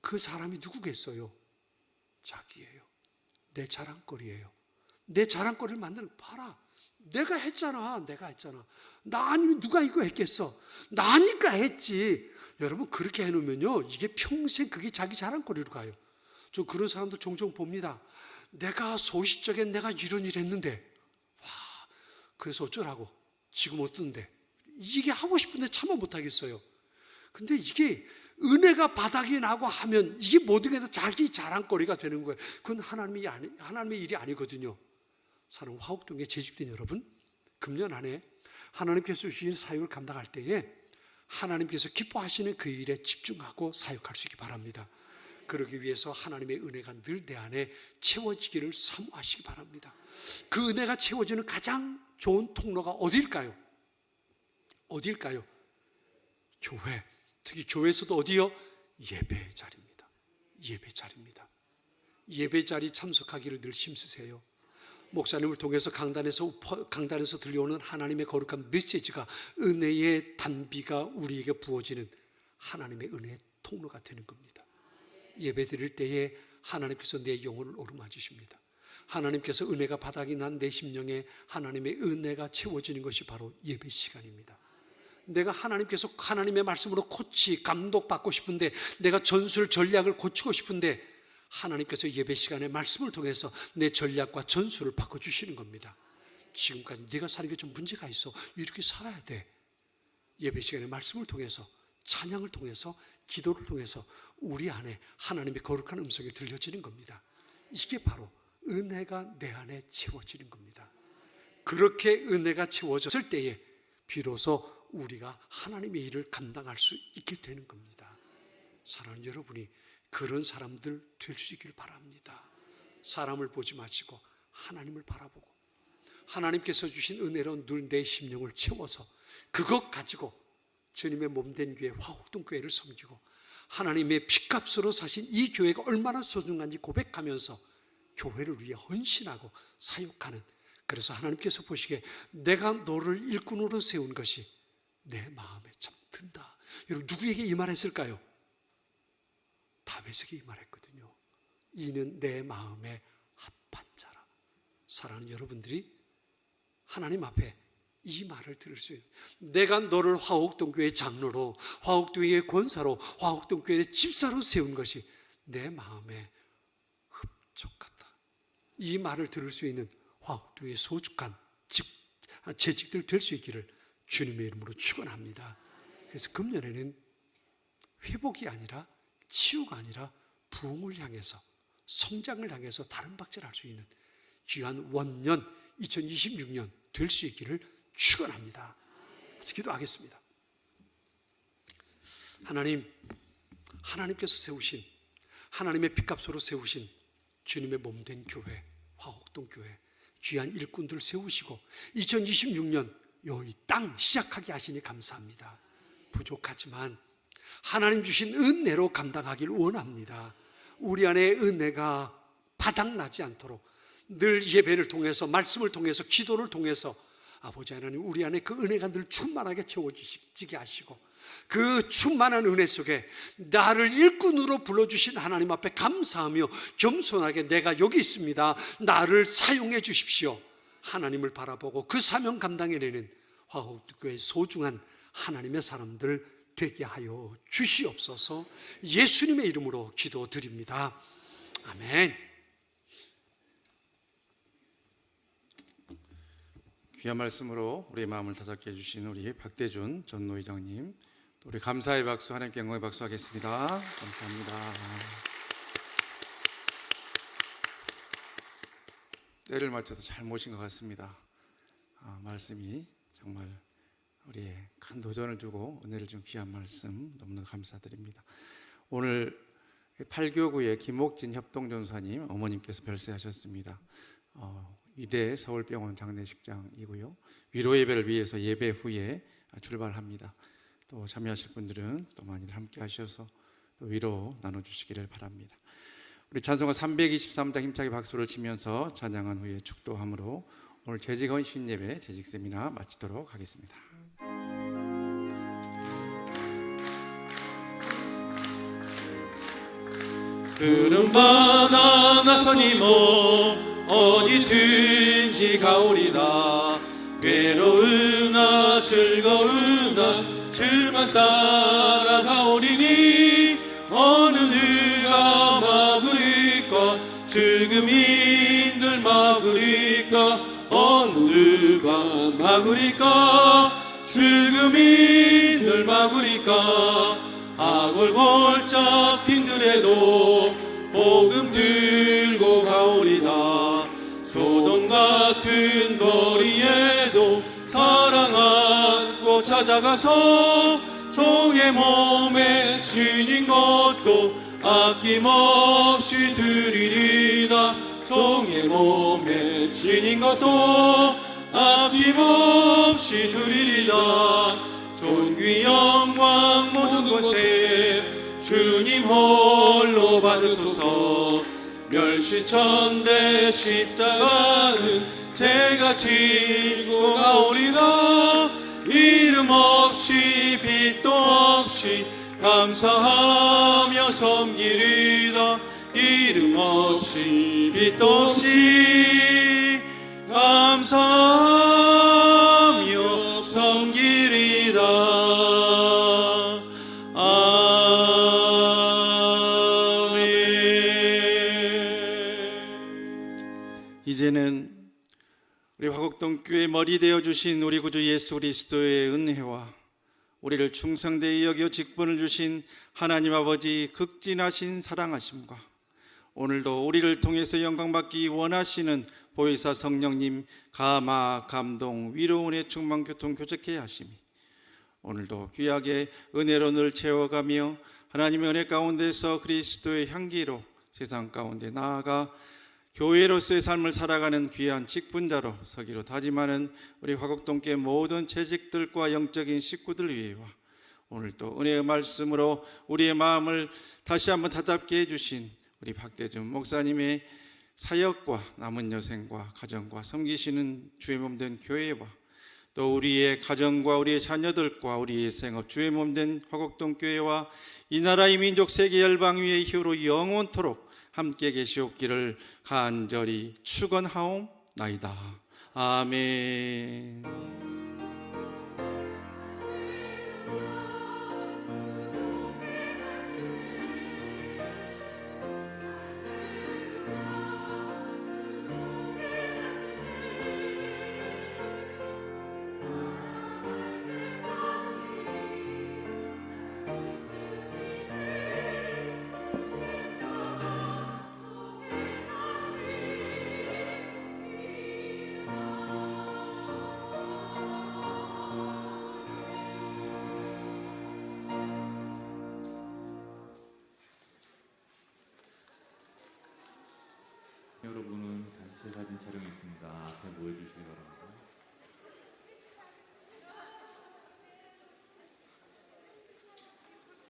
그 사람이 누구겠어요? 자기예요. 내 자랑거리예요. 내 자랑거리를 만드는 거 봐라. 내가 했잖아. 나 아니면 누가 이거 했겠어? 나니까 했지. 여러분 그렇게 해놓으면요 이게 평생 그게 자기 자랑거리로 가요. 저 그런 사람도 종종 봅니다. 내가 소시적에 내가 이런 일 했는데 와 그래서 어쩌라고 지금 어떤데 이게 하고 싶은데 참아 못하겠어요. 근데 이게 은혜가 바닥이 나고 하면 이게 모든 게 다 자기 자랑거리가 되는 거예요. 그건 하나님의 일이 아니거든요. 사는 화곡동에 재직된 여러분, 금년 안에 하나님께서 주신 사역을 감당할 때에 하나님께서 기뻐하시는 그 일에 집중하고 사역할 수 있기 바랍니다. 그러기 위해서 하나님의 은혜가 늘 내 안에 채워지기를 사모하시기 바랍니다. 그 은혜가 채워지는 가장 좋은 통로가 어디일까요? 어디일까요? 교회. 특히 교회에서도 어디요? 예배 자리입니다. 예배 자리입니다. 예배 자리 참석하기를 늘 힘쓰세요. 목사님을 통해서 강단에서 들려오는 하나님의 거룩한 메시지가 은혜의 단비가 우리에게 부어지는 하나님의 은혜의 통로가 되는 겁니다. 예배 드릴 때에 하나님께서 내 영혼을 오르마 주십니다. 하나님께서 은혜가 바닥이 난 내 심령에 하나님의 은혜가 채워지는 것이 바로 예배 시간입니다. 내가 하나님께서 하나님의 말씀으로 코치 감독받고 싶은데 내가 전술 전략을 고치고 싶은데 하나님께서 예배 시간에 말씀을 통해서 내 전략과 전술을 바꿔주시는 겁니다. 지금까지 네가 사는 게 좀 문제가 있어. 이렇게 살아야 돼. 예배 시간에 말씀을 통해서 찬양을 통해서 기도를 통해서 우리 안에 하나님의 거룩한 음성이 들려지는 겁니다. 이게 바로 은혜가 내 안에 채워지는 겁니다. 그렇게 은혜가 채워졌을 때에 비로소 우리가 하나님의 일을 감당할 수 있게 되는 겁니다. 사랑하는 여러분이 그런 사람들 될 수 있기를 바랍니다. 사람을 보지 마시고 하나님을 바라보고 하나님께서 주신 은혜로 늘 내 심령을 채워서 그것 가지고 주님의 몸된 교회 화곡동 교회를 섬기고 하나님의 핏값으로 사신 이 교회가 얼마나 소중한지 고백하면서 교회를 위해 헌신하고 사역하는, 그래서 하나님께서 보시기에 내가 너를 일꾼으로 세운 것이 내 마음에 참 든다. 여러분 누구에게 이 말 했을까요? 다윗에게 이 말 했거든요. 이는 내 마음에 합한 자라. 사랑하는 여러분들이 하나님 앞에 이 말을 들을 수 있는, 내가 너를 화곡동교회 장로로, 화곡동교회 권사로, 화곡동교회 집사로 세운 것이 내 마음에 흡족하다. 이 말을 들을 수 있는 화곡동의 소중한 재직들 될 수 있기를 주님의 이름으로 축원합니다. 그래서 금년에는 회복이 아니라 치유가 아니라 부흥을 향해서 성장을 향해서 다른 박질을 할 수 있는 귀한 원년 2026년 될 수 있기를 축원합니다. 같이 기도하겠습니다. 하나님께서 세우신 하나님의 핏값으로 세우신 주님의 몸된 교회 화곡동 교회 귀한 일꾼들 세우시고 2026년 이 땅 시작하게 하시니 감사합니다. 부족하지만 하나님 주신 은혜로 감당하길 원합니다. 우리 안에 은혜가 바닥나지 않도록 늘 예배를 통해서 말씀을 통해서 기도를 통해서 아버지 하나님, 우리 안에 그 은혜가 늘 충만하게 채워지게 하시고, 그 충만한 은혜 속에 나를 일꾼으로 불러주신 하나님 앞에 감사하며 겸손하게 내가 여기 있습니다, 나를 사용해 주십시오, 하나님을 바라보고 그 사명 감당해내는 화곡교회의 소중한 하나님의 사람들 되게 하여 주시옵소서. 예수님의 이름으로 기도드립니다. 아멘. 귀한 말씀으로 우리의 마음을 다잡게 해주신 우리 박대준 전노회장님, 또 우리 감사의 박수, 하나님께 영광의 박수 하겠습니다. 감사합니다. 때를 맞춰서 잘 모신 것 같습니다. 말씀이 정말 우리의 큰 도전을 주고 은혜를 준 귀한 말씀 너무나 감사드립니다. 오늘 8교구의 김옥진 협동전사님 어머님께서 별세하셨습니다. 이대 서울병원 장례식장이고요. 위로 예배를 위해서 예배 후에 출발합니다. 또 참여하실 분들은 또 많이 함께 하셔서 또 위로 나눠주시기를 바랍니다. 우리 찬송가 323장 힘차게 박수를 치면서 찬양한 후에 축도함으로 오늘 재직 헌신 예배, 재직 세미나 마치도록 하겠습니다. 푸른 바다 나선이 어디든지 가오리다. 괴로우나 즐거우나 주만 따라가오리니 어느 누가 막으리까 죽음이 늘 막으리까 어느 누가 막으리까 죽음이 늘 막으리까 아골골짝 빈들에도 복음 들고 가오리다. 소돔 같은 거리에도 사랑 안고 찾아가서 종의 몸에 지닌 것도 아낌없이 드리리다. 종의 몸에 지닌 것도 아낌없이 드리리다. 존귀 영광 모든 것에 주님 홀로 받으소서. 멸시천대 십자가는 제가 지고 가오리다. 이름 없이 빛도 없이 감사하며 섬기리다. 이름 없이 빛도 없이 감사하며 섬기리다. 이제는 우리 화곡동 교회 머리 되어 주신 우리 구주 예수 그리스도의 은혜와 우리를 충성되이 여겨 직분을 주신 하나님 아버지 극진하신 사랑하심과 오늘도 우리를 통해서 영광받기 원하시는 보혜사 성령님 감화 감동 위로 은혜 충만 교통 교제케 하심이 오늘도 귀하게 은혜로 늘 채워가며 하나님의 은혜 가운데서 그리스도의 향기로 세상 가운데 나아가 교회로서의 삶을 살아가는 귀한 직분자로 서기로 다짐하는 우리 화곡동교회 모든 재직들과 영적인 식구들 위해와 오늘 또 은혜의 말씀으로 우리의 마음을 다시 한번 다잡게 해주신 우리 박대준 목사님의 사역과 남은 여생과 가정과 섬기시는 주의 몸된 교회와 또 우리의 가정과 우리의 자녀들과 우리의 생업 주의 몸된 화곡동교회와 이 나라의 민족 세계 열방 위의 희로 영원토록 함께 계시옵기를 간절히 축원하옵나이다. 아멘. 여러분은 단체 사진 촬영이 있습니다. 앞에 모여주시기 바랍니다.